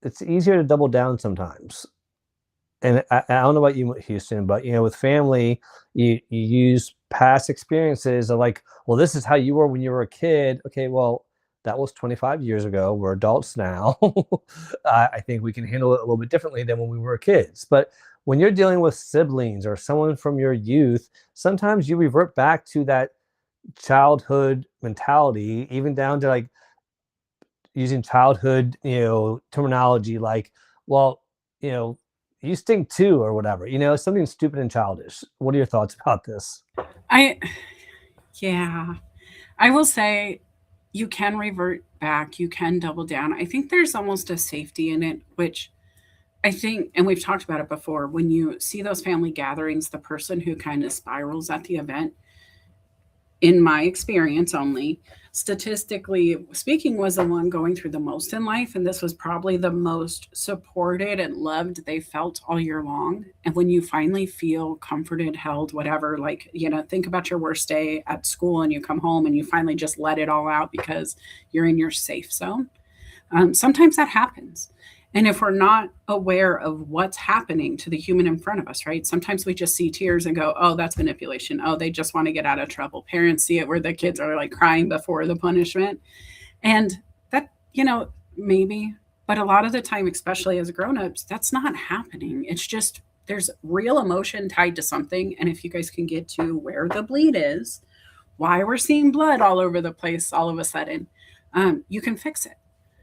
it's easier to double down sometimes. And I don't know about you, Houston, but with family, you use past experiences of like, well, this is how you were when you were a kid. Okay, well, that was 25 years ago. We're adults now. I think we can handle it a little bit differently than when we were kids. But when you're dealing with siblings or someone from your youth, sometimes you revert back to that childhood mentality, even down to like using childhood terminology like, well, you stink too or whatever, something stupid and childish. What are your thoughts about this? I will say you can revert back, you can double down. I think there's almost a safety in it, which I think, and we've talked about it before, when you see those family gatherings, the person who kind of spirals at the event, in my experience only, statistically speaking, was the one going through the most in life. And this was probably the most supported and loved they felt all year long. And when you finally feel comforted, held, whatever, like, think about your worst day at school and you come home and you finally just let it all out because you're in your safe zone. Sometimes that happens. And if we're not aware of what's happening to the human in front of us, right? Sometimes we just see tears and go, oh, that's manipulation. Oh, they just want to get out of trouble. Parents see it where the kids are like crying before the punishment. And that, maybe, but a lot of the time, especially as grown-ups, that's not happening. It's just there's real emotion tied to something. And if you guys can get to where the bleed is, why we're seeing blood all over the place all of a sudden, you can fix it.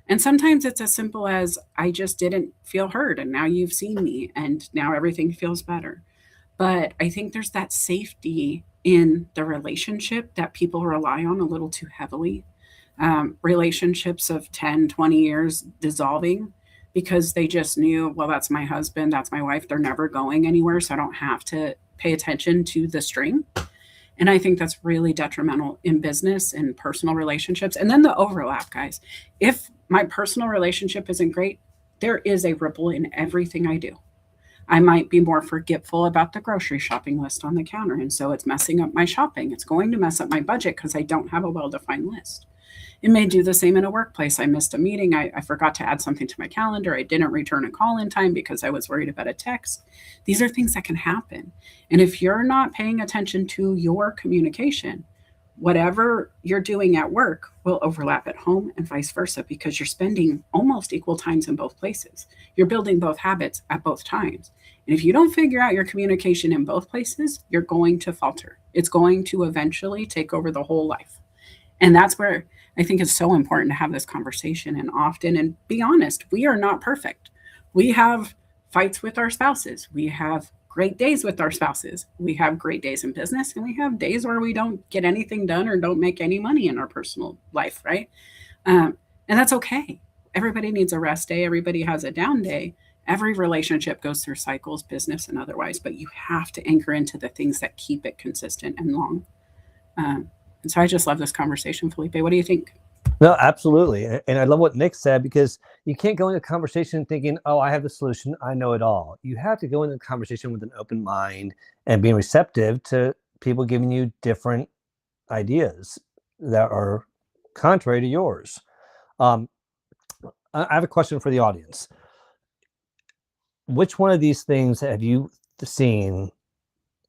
And sometimes it's as simple as I just didn't feel heard, and now you've seen me, and now everything feels better. But I think there's that safety in the relationship that people rely on a little too heavily. Relationships of 10, 20 years dissolving because they just knew, well, that's my husband, that's my wife, they're never going anywhere, so I don't have to pay attention to the string. And I think that's really detrimental in business and personal relationships. And then the overlap, guys. If my personal relationship isn't great, there is a ripple in everything I do. I might be more forgetful about the grocery shopping list on the counter. And so it's messing up my shopping. It's going to mess up my budget because I don't have a well defined list. It may do the same in a workplace. I missed a meeting. I forgot to add something to my calendar. I didn't return a call in time because I was worried about a text. These are things that can happen. And if you're not paying attention to your communication, whatever you're doing at work will overlap at home and vice versa because you're spending almost equal times in both places. You're building both habits at both times. And if you don't figure out your communication in both places, you're going to falter. It's going to eventually take over the whole life. And that's where I think it's so important to have this conversation and often and be honest. We are not perfect. We have fights with our spouses. We have great days with our spouses. We have great days in business, and we have days where we don't get anything done or don't make any money in our personal life, right? And that's okay. Everybody needs a rest day. Everybody has a down day. Every relationship goes through cycles, business and otherwise, but you have to anchor into the things that keep it consistent and long. And so I just love this conversation, Felipe. What do you think? No, absolutely. And I love what Nick said, because you can't go into a conversation thinking, oh, I have the solution, I know it all. You have to go into the conversation with an open mind and being receptive to people giving you different ideas that are contrary to yours. I have a question for the audience. Which one of these things have you seen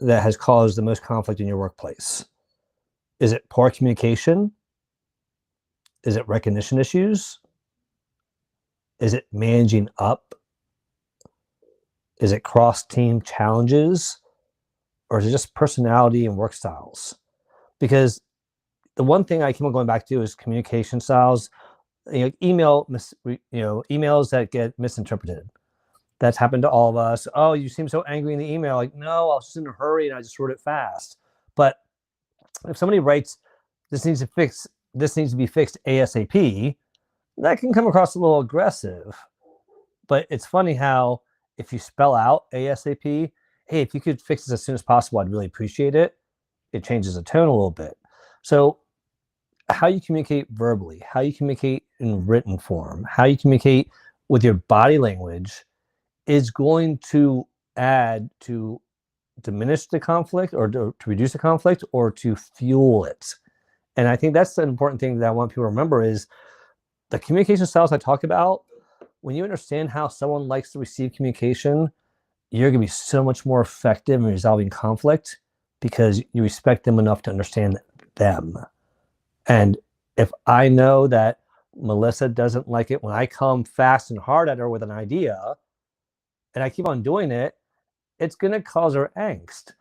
that has caused the most conflict in your workplace? Is it poor communication? Is it recognition issues? Is it managing up? Is it cross-team challenges? Or is it just personality and work styles? Because the one thing I keep on going back to is communication styles. Emails that get misinterpreted. That's happened to all of us. Oh, you seem so angry in the email. Like, no, I was just in a hurry and I just wrote it fast. But if somebody writes, this needs to be fixed ASAP, that can come across a little aggressive. But it's funny how if you spell out ASAP, hey, if you could fix this as soon as possible, I'd really appreciate it. It changes the tone a little bit. So how you communicate verbally, how you communicate in written form, how you communicate with your body language is going to add to diminish the conflict or to reduce the conflict or to fuel it. And I think that's the important thing that I want people to remember is the communication styles I talk about. When you understand how someone likes to receive communication, you're going to be so much more effective in resolving conflict because you respect them enough to understand them. And if I know that Melissa doesn't like it when I come fast and hard at her with an idea and I keep on doing it, it's going to cause her angst.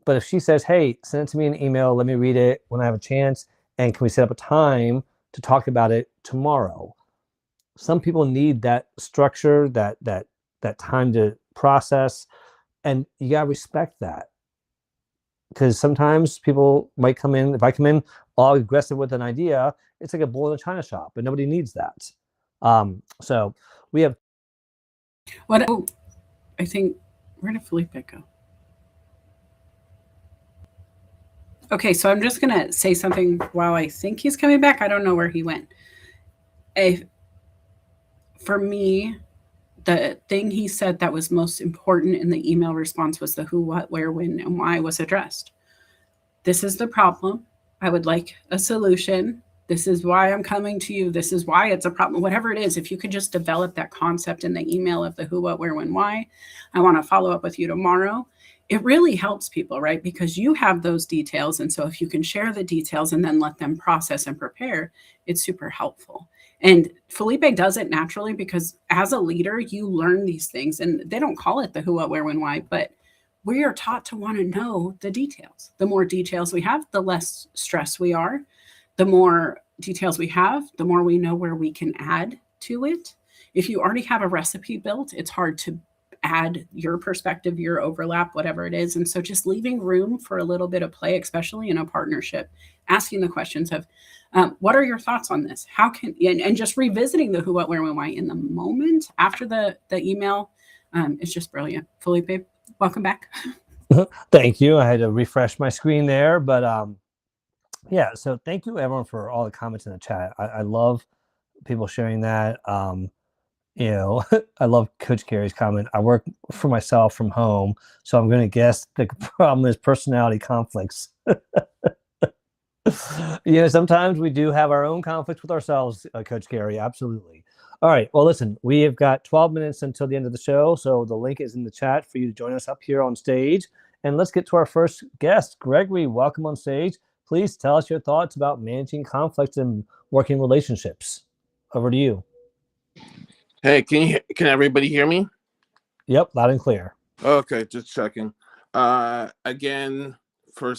But if she says, hey, send it to me in an email, let me read it when I have a chance, and can we set up a time to talk about it tomorrow? Some people need that structure, that time to process, and you got to respect that. Because sometimes people might come in, if I come in all aggressive with an idea, it's like a bull in a china shop, and nobody needs that. So we have. I think, where did Felipe go? Okay, so I'm just going to say something while I think he's coming back. I don't know where he went. For me, the thing he said that was most important in the email response was the who, what, where, when, and why was addressed. This is the problem. I would like a solution. This is why I'm coming to you. This is why it's a problem. Whatever it is, if you could just develop that concept in the email of the who, what, where, when, why, I want to follow up with you tomorrow. It really helps people, right? Because you have those details. And so if you can share the details and then let them process and prepare, it's super helpful. And Felipe does it naturally because as a leader, you learn these things and they don't call it the who, what, where, when, why, but we are taught to want to know the details. The more details we have, the less stress we are. The more details we have, the more we know where we can add to it. If you already have a recipe built, it's hard to add your perspective, your overlap, whatever it is. And so just leaving room for a little bit of play, especially in a partnership, asking the questions of, what are your thoughts on this? How can, and just revisiting the who, what, where, when, why in the moment after the email. It's just brilliant. Felipe, welcome back. Thank you. I had to refresh my screen there, but yeah, so thank you everyone for all the comments in the chat. I love people sharing that. You know, I love Coach Carey's comment. I work for myself from home, so I'm going to guess the problem is personality conflicts. You know, sometimes we do have our own conflicts with ourselves, Coach Carey. Absolutely. All right. Well, listen, we have got 12 minutes until the end of the show, so the link is in the chat for you to join us up here on stage. And let's get to our first guest. Gregory, welcome on stage. Please tell us your thoughts about managing conflicts in working relationships. Over to you. Hey, can everybody hear me? Yep, loud and clear. Okay, just checking. Again,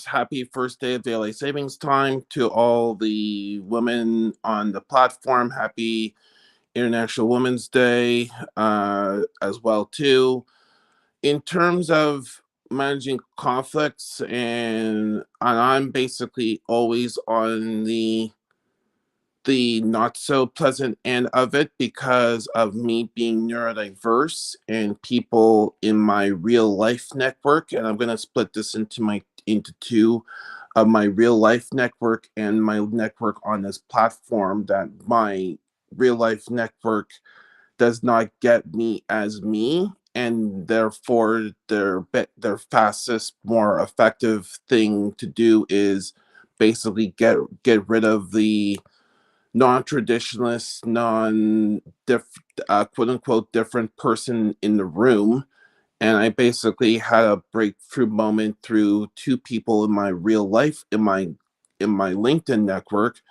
happy first day of daylight savings time to all the women on the platform. Happy International Women's Day as well too. In terms of managing conflicts, and I'm basically always on the not so pleasant end of it because of me being neurodiverse and people in my real life network. And I'm going to split this into two of my real life network and my network on this platform. That my real life network does not get me as me, and therefore their fastest, more effective thing to do is basically get rid of the non-traditionalist, quote unquote different person in the room. And I basically had a breakthrough moment through two people in my real life, in my LinkedIn network,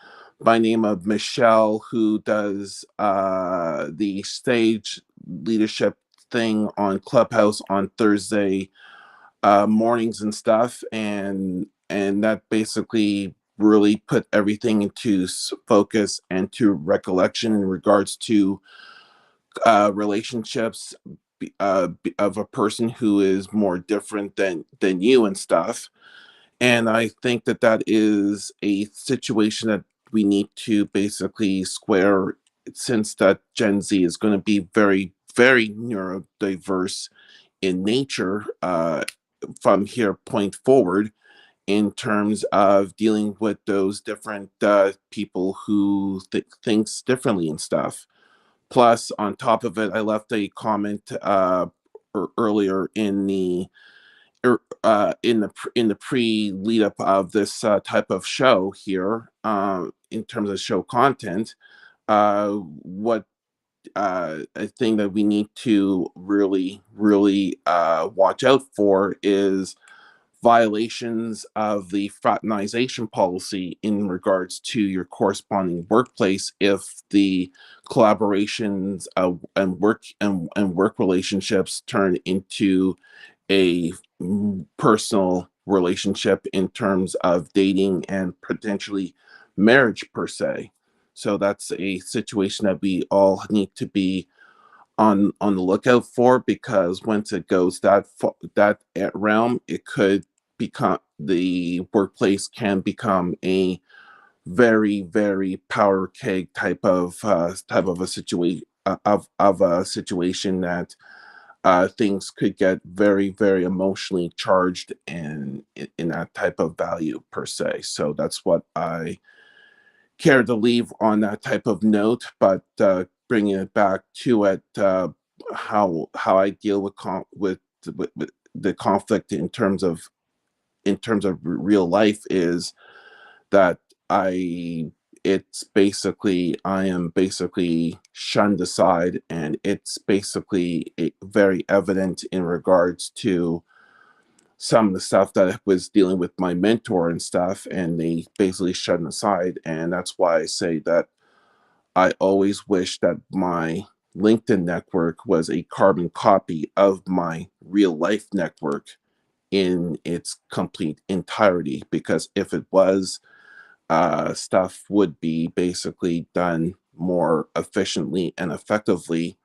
by name of Michelle, who does the stage leadership thing on Clubhouse on Thursday mornings and stuff, and that basically really put everything into focus and to recollection in regards to relationships of a person who is more different than you and stuff. And I think that is a situation that we need to basically square, since that Gen Z is going to be very, very neurodiverse in nature from here point forward, in terms of dealing with those different people who thinks differently and stuff. Plus, on top of it, I left a comment earlier in the pre lead up of this type of show here, in terms of show content. What a thing that we need to really, really watch out for is violations of the fraternization policy in regards to your corresponding workplace if the collaborations and work relationships turn into a personal relationship in terms of dating and potentially marriage per se. So that's a situation that we all need to be on the lookout for, because once it goes that realm, it could become, the workplace can become a very, very power keg type of a situation, a situation that things could get very, very emotionally charged in that type of value per se. So that's what I care to leave on that type of note. But bringing it back to it, how I deal with the conflict in terms of real life is that it's basically, I am basically shunned aside, and it's basically very evident in regards to some of the stuff that I was dealing with my mentor and stuff, and they basically shut me aside. And that's why I say that I always wish that my LinkedIn network was a carbon copy of my real life network in its complete entirety, because if it was, stuff would be basically done more efficiently and effectively.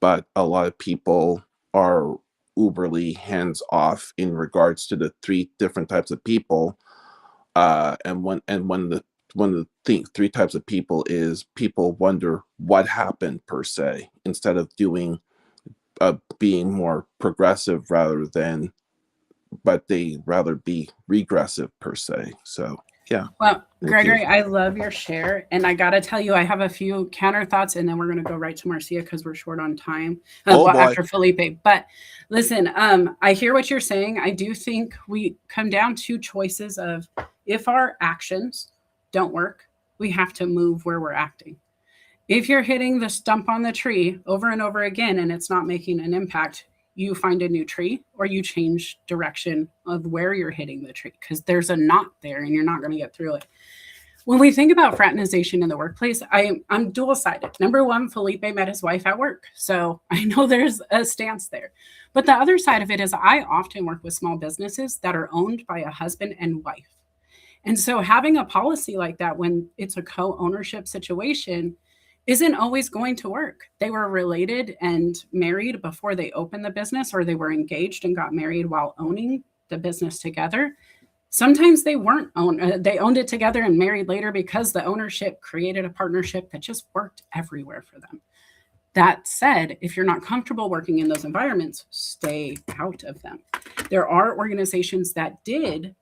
But a lot of people are uberly hands off in regards to the three different types of people. One of the three types of people is people wonder what happened per se, instead of being more progressive rather than, but they rather be regressive per se. So yeah. Well, Thank Gregory, you. I love your share. And I got to tell you, I have a few counter thoughts, and then we're going to go right to Marcia because we're short on time. Oh Well, boy. after Felipe. But listen, I hear what you're saying. I do think we come down to choices of, if our actions don't work, we have to move where we're acting. If you're hitting the stump on the tree over and over again and it's not making an impact, you find a new tree, or you change direction of where you're hitting the tree, because there's a knot there and you're not going to get through it. When we think about fraternization in the workplace, I'm dual sided. Number one, Felipe met his wife at work, so I know there's a stance there. But the other side of it is, I often work with small businesses that are owned by a husband and wife. And so having a policy like that when it's a co-ownership situation isn't always going to work. They were related and married before they opened the business, or they were engaged and got married while owning the business together. Sometimes they weren't they owned it together and married later, because the ownership created a partnership that just worked everywhere for them. That said, if you're not comfortable working in those environments, stay out of them. There are organizations that did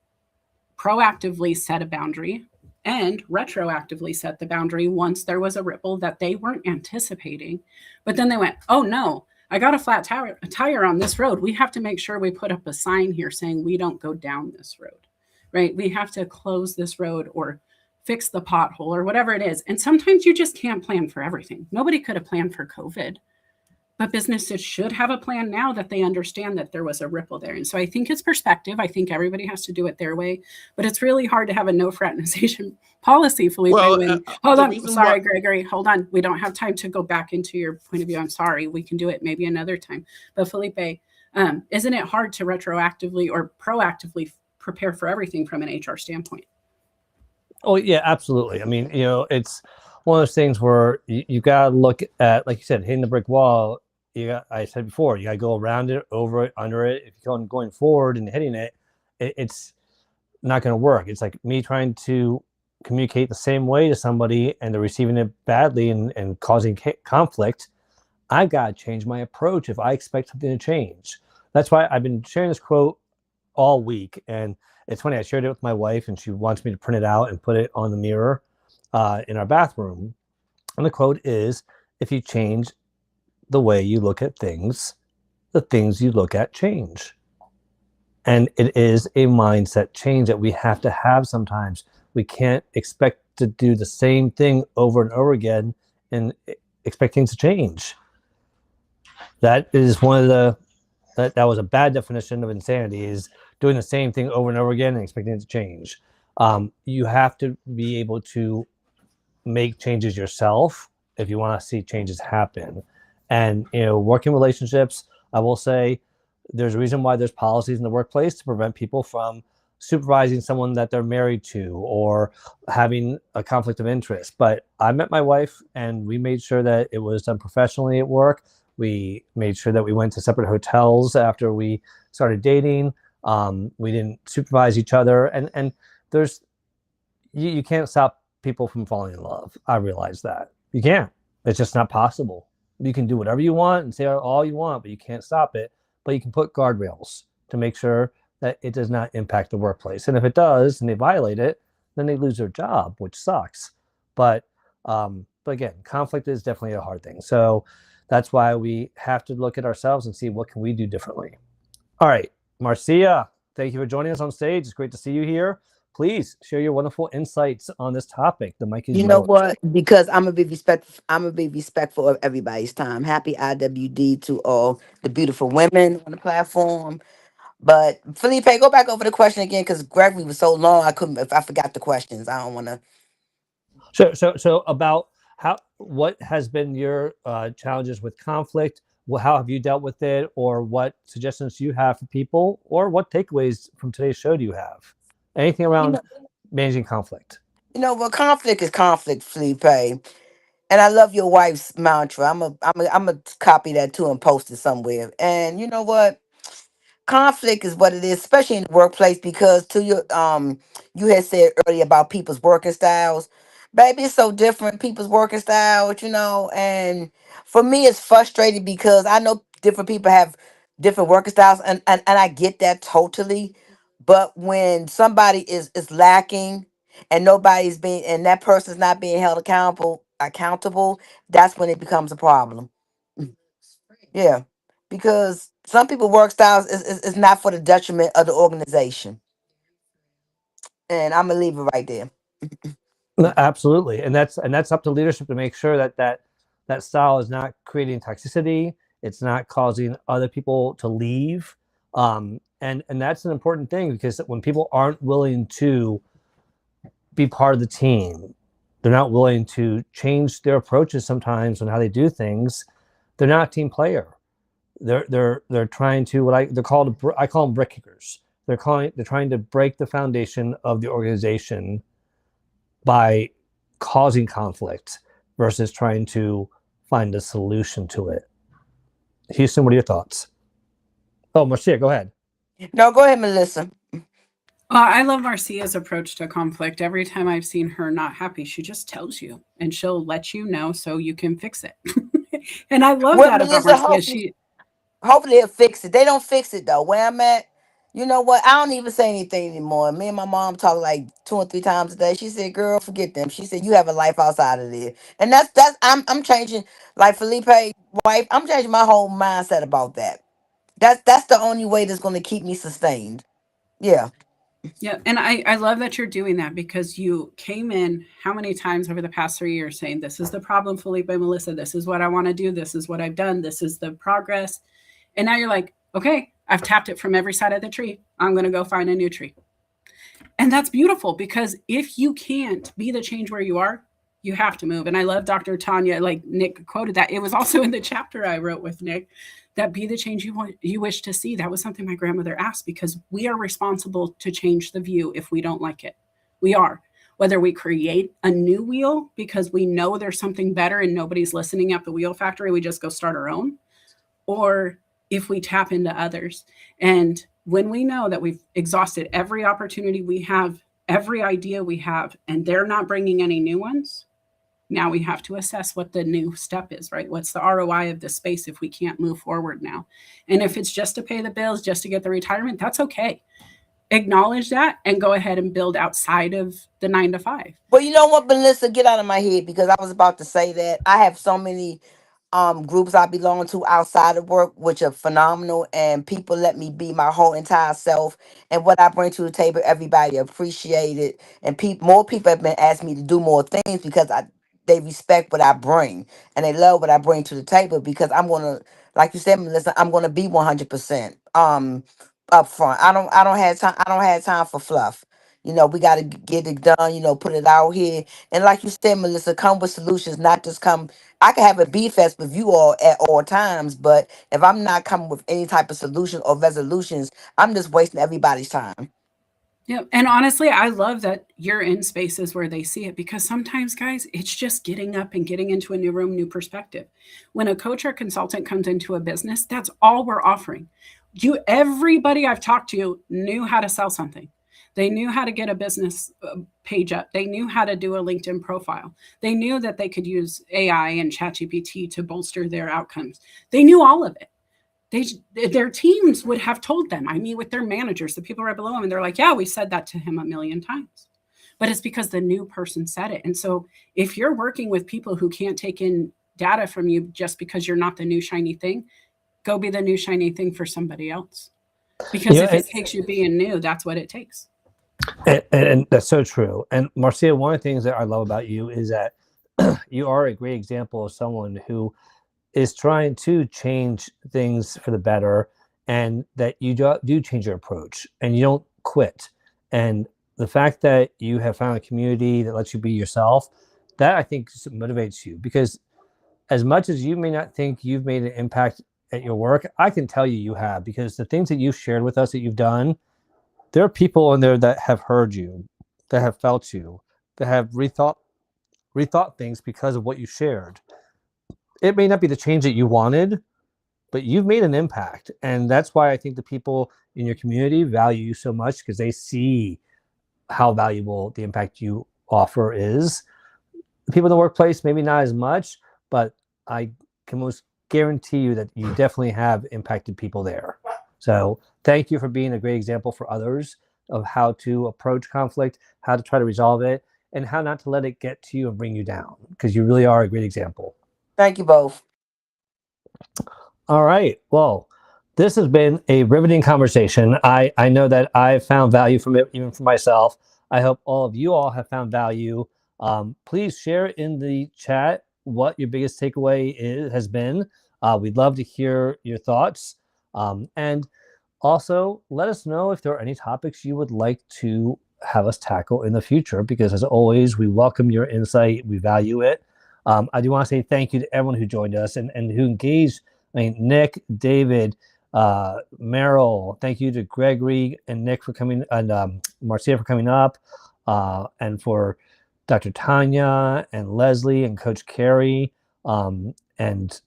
proactively set a boundary and retroactively set the boundary once there was a ripple that they weren't anticipating. But then they went, oh no, I got a flat tire on this road. We have to make sure we put up a sign here saying we don't go down this road, right? We have to close this road or fix the pothole or whatever it is. And sometimes you just can't plan for everything. Nobody could have planned for COVID. But businesses should have a plan now that they understand that there was a ripple there. And so I think it's perspective. I think everybody has to do it their way. But it's really hard to have a no fraternization policy, Felipe. Well, Hold the on. reason Sorry, why- Gregory. Hold on. We don't have time to go back into your point of view. I'm sorry. We can do it maybe another time. But Felipe, isn't it hard to retroactively or proactively prepare for everything from an HR standpoint? Oh yeah, absolutely. I mean, it's one of those things where you got to look at, like you said, hitting the brick wall. I said before, you got to go around it, over it, under it. If you're going forward and hitting it, it's not going to work. It's like me trying to communicate the same way to somebody and they're receiving it badly and causing conflict. I've got to change my approach if I expect something to change. That's why I've been sharing this quote all week. And it's funny, I shared it with my wife and she wants me to print it out and put it on the mirror in our bathroom. And the quote is, if you change the way you look at things, the things you look at change. And it is a mindset change that we have to have sometimes. We can't expect to do the same thing over and over again and expect things to change. That is one of that was a bad definition of insanity, is doing the same thing over and over again and expecting it to change. You have to be able to make changes yourself if you want to see changes happen. And, working relationships, I will say there's a reason why there's policies in the workplace to prevent people from supervising someone that they're married to or having a conflict of interest. But I met my wife and we made sure that it was done professionally at work. We made sure that we went to separate hotels after we started dating. We didn't supervise each other. And there's, you can't stop people from falling in love. I realize that. You can't. It's just not possible. You can do whatever you want and say all you want, but you can't stop it. But you can put guardrails to make sure that it does not impact the workplace. And if it does and they violate it, then they lose their job, which sucks. But again, conflict is definitely a hard thing. So that's why we have to look at ourselves and see what can we do differently. All right, Marcia, thank you for joining us on stage. It's great to see you here. please share your wonderful insights on this topic. The mic is You know yours. what? Because I'm gonna be respectful of everybody's time. Happy IWD to all the beautiful women on the platform. But Felipe, go back over the question again because Gregory was so long. I couldn't. If I forgot the questions, I don't want to. So about what has been your challenges with conflict? How have you dealt with it, or what suggestions do you have for people, or what takeaways from today's show do you have? Anything You around know, managing conflict? well, conflict is conflict, Felipe. And I love your wife's mantra. I'm a copy that too and post it somewhere. And you know what? Conflict is what it is, especially in the workplace, because to your you had said earlier about people's working styles. Baby, it's so different, people's working styles, and for me it's frustrating because I know different people have different working styles and I get that totally. But when somebody is lacking and nobody's being and that person's not being held accountable, that's when it becomes a problem. Yeah, because some people work styles is not for the detriment of the organization, and I'm gonna leave it right there. No, absolutely, and that's up to leadership to make sure that style is not creating toxicity. It's not causing other people to leave, and that's an important thing because when people aren't willing to be part of the team, they're not willing to change their approaches sometimes on how they do things. They're not a team player. They're trying to I call them brick kickers. They're trying to break the foundation of the organization by causing conflict versus trying to find a solution to it. Houston, what are your thoughts? Oh, Marcia, go ahead. No, go ahead, Melissa. I love Marcia's approach to conflict. Every time I've seen her not happy, she just tells you and she'll let you know so you can fix it. And I love Well, that about Melissa, Marcia. hopefully they'll fix it. They don't fix it though. Where I'm at, you know what? I don't even say anything anymore. Me and my mom talk like 2 or 3 times a day. She said, "Girl, forget them." She said, "You have a life outside of there," and that's I'm changing. Like Felipe, wife, I'm changing my whole mindset about that. That's the only way that's going to keep me sustained. Yeah. Yeah, and I love that you're doing that because you came in how many times over the past 3 years saying, "This is the problem, Felipe, Melissa. This is what I want to do. This is what I've done. This is the progress." And now you're like, "Okay, I've tapped it from every side of the tree. I'm going to go find a new tree." And that's beautiful because if you can't be the change where you are, you have to move. And I love Dr. Tanya, like Nick quoted that. It was also in the chapter I wrote with Nick that be the change you wish to see. That was something my grandmother asked because we are responsible to change the view if we don't like it. We are. Whether we create a new wheel because we know there's something better and nobody's listening at the wheel factory, we just go start our own, or if we tap into others. And when we know that we've exhausted every opportunity we have, every idea we have, and they're not bringing any new ones, now we have to assess what the new step is, right? What's the ROI of the space if we can't move forward now? And if it's just to pay the bills, just to get the retirement, that's okay. Acknowledge that and go ahead and build outside of the 9 to 5. Well, you know what, Melissa, get out of my head because I was about to say that I have so many groups I belong to outside of work, which are phenomenal, and people let me be my whole entire self. And what I bring to the table, everybody appreciate it. And more people have been asking me to do more things because they respect what I bring and they love what I bring to the table because I'm gonna, like you said, Melissa, I'm gonna be 100% up front. I don't have time. I don't have time for fluff. We got to get it done. Put it out here. And like you said, Melissa, come with solutions, not just come. I can have a B fest with you all at all times, but if I'm not coming with any type of solution or resolutions, I'm just wasting everybody's time. Yeah. And honestly, I love that you're in spaces where they see it because sometimes, guys, it's just getting up and getting into a new room, new perspective. When a coach or consultant comes into a business, that's all we're offering. Everybody I've talked to knew how to sell something. They knew how to get a business page up. They knew how to do a LinkedIn profile. They knew that they could use AI and ChatGPT to bolster their outcomes. They knew all of it. Their teams would have told them. I meet with their managers, the people right below them, and they're like, "Yeah, we said that to him a million times." But it's because the new person said it. And so if you're working with people who can't take in data from you just because you're not the new shiny thing, go be the new shiny thing for somebody else. Because if it takes you being new, that's what it takes. And that's so true. And Marcia, one of the things that I love about you is that you are a great example of someone who is trying to change things for the better, and that you do change your approach and you don't quit. And the fact that you have found a community that lets you be yourself, that I think motivates you, because as much as you may not think you've made an impact at your work, I can tell you have, because the things that you've shared with us that you've done, there are people in there that have heard you, that have felt you, that have rethought things because of what you shared. It may not be the change that you wanted, but you've made an impact. And that's why I think the people in your community value you so much, because they see how valuable the impact you offer is. The people in the workplace, maybe not as much, but I can most guarantee you that you definitely have impacted people there. So thank you for being a great example for others of how to approach conflict, how to try to resolve it, and how not to let it get to you and bring you down, because you really are a great example. Thank you both. All right. Well, this has been a riveting conversation. I know that I've found value from it, even for myself. I hope all of you all have found value. Please share in the chat what your biggest takeaway has been. We'd love to hear your thoughts. And also, let us know if there are any topics you would like to have us tackle in the future, because as always, we welcome your insight. We value it. I do want to say thank you to everyone who joined us and who engaged. I mean, Nick, David, Meryl, thank you to Gregory and Nick for coming, and Marcia for coming up, and for Dr. Tanya and Leslie and Coach Carey, and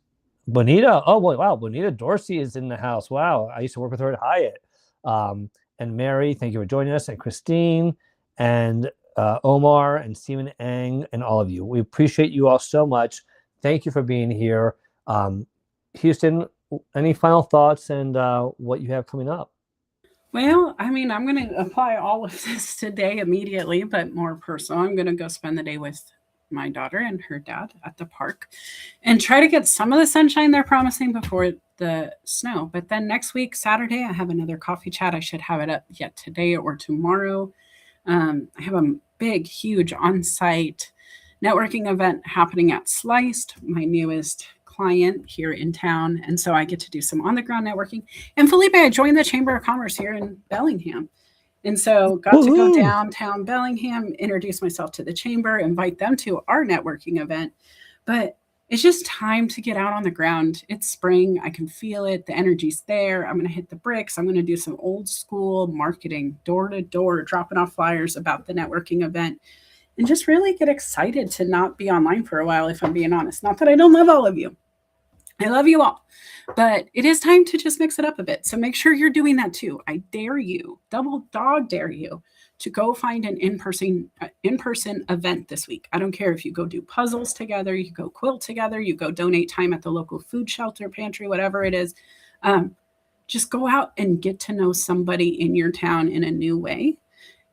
Bonita. Oh, wow, Bonita Dorsey is in the house. Wow, I used to work with her at Hyatt. And Mary, thank you for joining us, and Christine, and Omar, and Stephen Ang, and all of you. We appreciate you all so much. Thank you for being here. Houston, any final thoughts and what you have coming up? Well, I mean, I'm going to apply all of this today immediately, but more personal. I'm going to go spend the day with my daughter and her dad at the park and try to get some of the sunshine they're promising before the snow. But then next week, Saturday, I have another coffee chat. I should have it up yet today or tomorrow. I have a big, huge on-site networking event happening at Sliced, my newest client here in town. And so I get to do some on-the-ground networking. And Felipe, I joined the Chamber of Commerce here in Bellingham. And so got to go downtown Bellingham, introduce myself to the chamber, invite them to our networking event. But it's just time to get out on the ground. It's spring. I can feel it. The energy's there. I'm going to hit the bricks. I'm going to do some old school marketing, door to door, dropping off flyers about the networking event, and just really get excited to not be online for a while, if I'm being honest. Not that I don't love all of you. I love you all, but it is time to just mix it up a bit. So make sure you're doing that too. I dare you, double dog dare you, to go find an in-person event this week. I don't care if you go do puzzles together, you go quilt together, you go donate time at the local food shelter, pantry, whatever it is. Just go out and get to know somebody in your town in a new way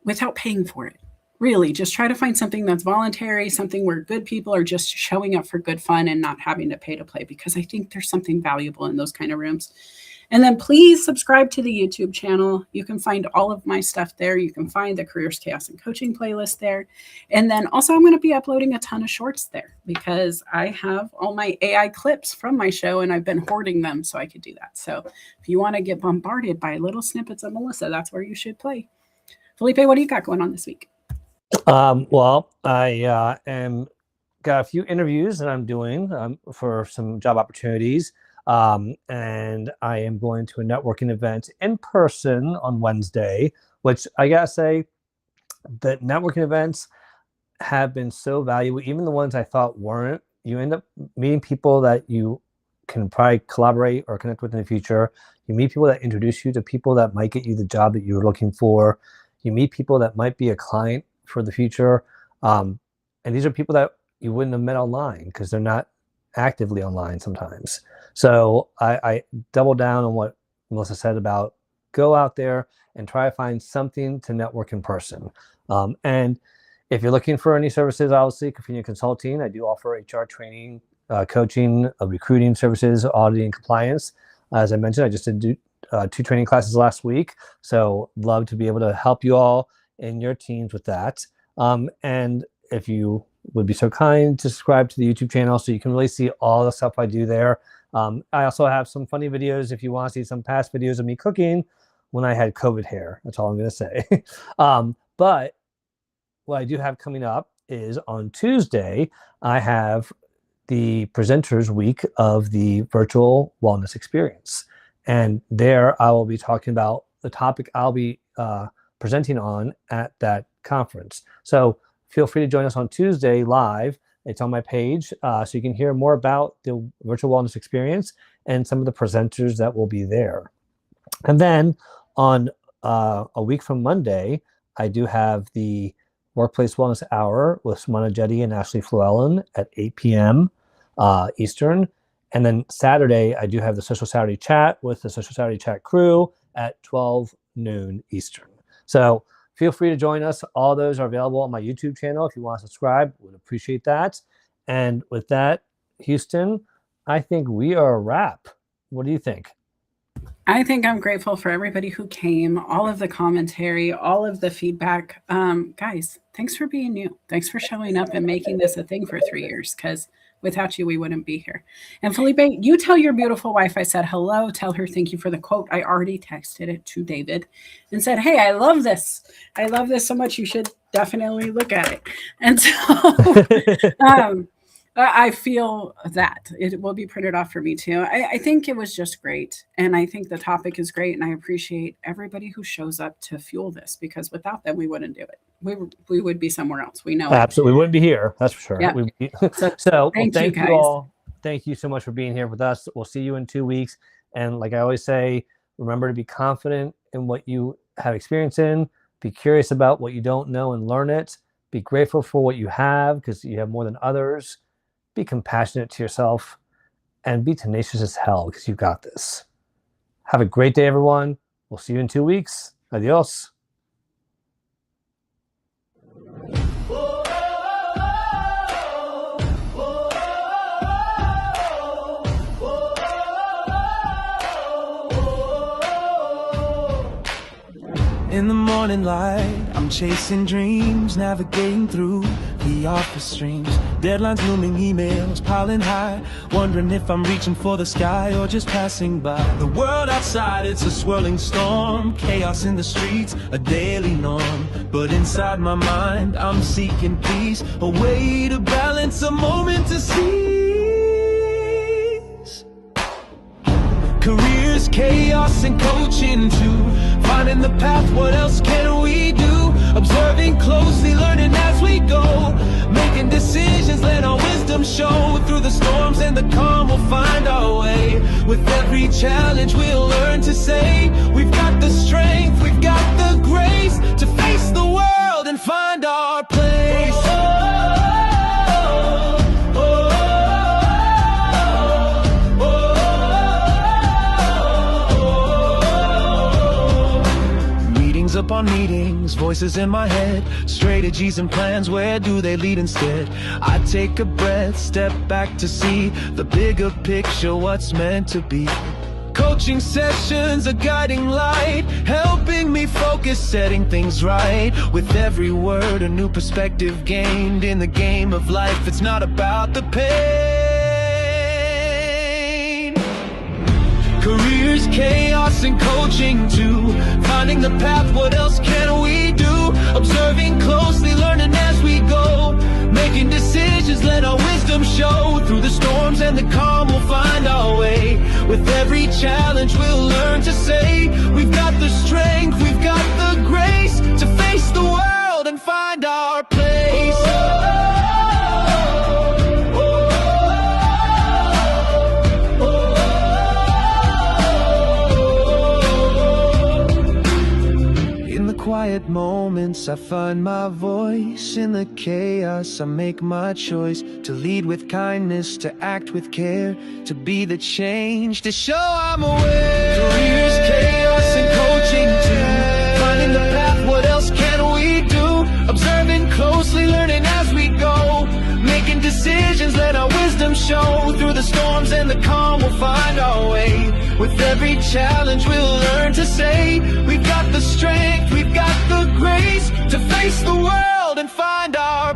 without paying for it. Really, just try to find something that's voluntary, something where good people are just showing up for good fun and not having to pay to play, because I think there's something valuable in those kind of rooms. And then please subscribe to the YouTube channel. You can find all of my stuff there. You can find the Careers, Chaos, and Coaching playlist there. And then also I'm going to be uploading a ton of shorts there, because I have all my AI clips from my show and I've been hoarding them so I could do that. So if you want to get bombarded by little snippets of Melissa, that's where you should play. Felipe, what do you got going on this week? Well, I am got a few interviews that I'm doing for some job opportunities, and I am going to a networking event in person on Wednesday, which I gotta say, the networking events have been so valuable. Even the ones I thought weren't, you end up meeting people that you can probably collaborate or connect with in the future. You meet people that introduce you to people that might get you the job that you were looking for. You meet people that might be a client for the future. And these are people that you wouldn't have met online because they're not actively online sometimes. So I double down on what Melissa said about go out there and try to find something to network in person. And if you're looking for any services, obviously, Convenient Consulting, I do offer HR training, coaching, recruiting services, auditing, compliance. As I mentioned, I just did 2 training classes last week. So love to be able to help you all in your teams with that. And if you would be so kind to subscribe to the YouTube channel so you can really see all the stuff I do there. I also have some funny videos if you want to see some past videos of me cooking when I had COVID hair. That's all I'm going to say. But what I do have coming up is on Tuesday, I have the presenters week of the virtual wellness experience. And there I will be talking about the topic I'll be presenting on at that conference. So feel free to join us on Tuesday live. It's on my page, so you can hear more about the virtual wellness experience and some of the presenters that will be there. And then on a week from Monday, I do have the Workplace Wellness Hour with Simona Jetty and Ashley Llewellyn at 8 p.m. Eastern. And then Saturday, I do have the Social Saturday Chat with the Social Saturday Chat crew at 12 noon Eastern. So feel free to join us. All those are available on my YouTube channel. If you want to subscribe, would appreciate that. And with that, Houston, I think we are a wrap. What do you think? I think I'm grateful for everybody who came, all of the commentary, all of the feedback. Guys, thanks for being you. Thanks for showing up and making this a thing for 3 years, because without you, we wouldn't be here. And Felipe, you tell your beautiful wife I said hello. Tell her thank you for the quote. I already texted it to David and said, hey, I love this. I love this so much. You should definitely look at it. And so I feel that it will be printed off for me too. I think it was just great. And I think the topic is great. And I appreciate everybody who shows up to fuel this, because without them, we wouldn't do it. We would be somewhere else. We know. Absolutely. We wouldn't be here. That's for sure. Yeah. So thank you all. Thank you so much for being here with us. We'll see you in 2 weeks. And like I always say, remember to be confident in what you have experience in. Be curious about what you don't know and learn it. Be grateful for what you have, because you have more than others. Be compassionate to yourself, and be tenacious as hell, because you've got this. Have a great day, everyone. We'll see you in 2 weeks. Adios. In the morning light, I'm chasing dreams, navigating through the office streams. Deadlines looming, emails piling high, wondering if I'm reaching for the sky or just passing by. The world outside, it's a swirling storm, chaos in the streets, a daily norm. But inside my mind, I'm seeking peace, a way to balance, a moment to seize. Careers, chaos, and coaching too. Finding the path, what else can we do? Observing closely, learning as we go. Making decisions, let our wisdom show. Through the storms and the calm, we'll find our way. With every challenge, we'll learn to say, we've got the strength, we've got the grace to face the world and find our place. Upon meetings, voices in my head, strategies and plans, where do they lead instead? I take a breath, step back to see the bigger picture, what's meant to be. Coaching sessions, a guiding light, helping me focus, setting things right. With every word, a new perspective gained. In the game of life, it's not about the pain. Careers, chaos, and coaching too. Finding the path, what else can we do? Observing closely, learning as we go. Making decisions, let our wisdom show. Through the storms and the calm, we'll find our way. With every challenge, we'll learn to say, we've got the strength, we've got the grace to face the world and find our place. Quiet moments, I find my voice. In the chaos, I make my choice to lead with kindness, to act with care, to be the change, to show I'm aware. Careers, chaos, and coaching too. Finding the path, what else can we do? Observing closely, learning as we go. Making decisions, let our wisdom show. Through the storms and the calm, we'll find our way. With every challenge we'll learn to say, we've got the strength, we've got the grace to face the world and find our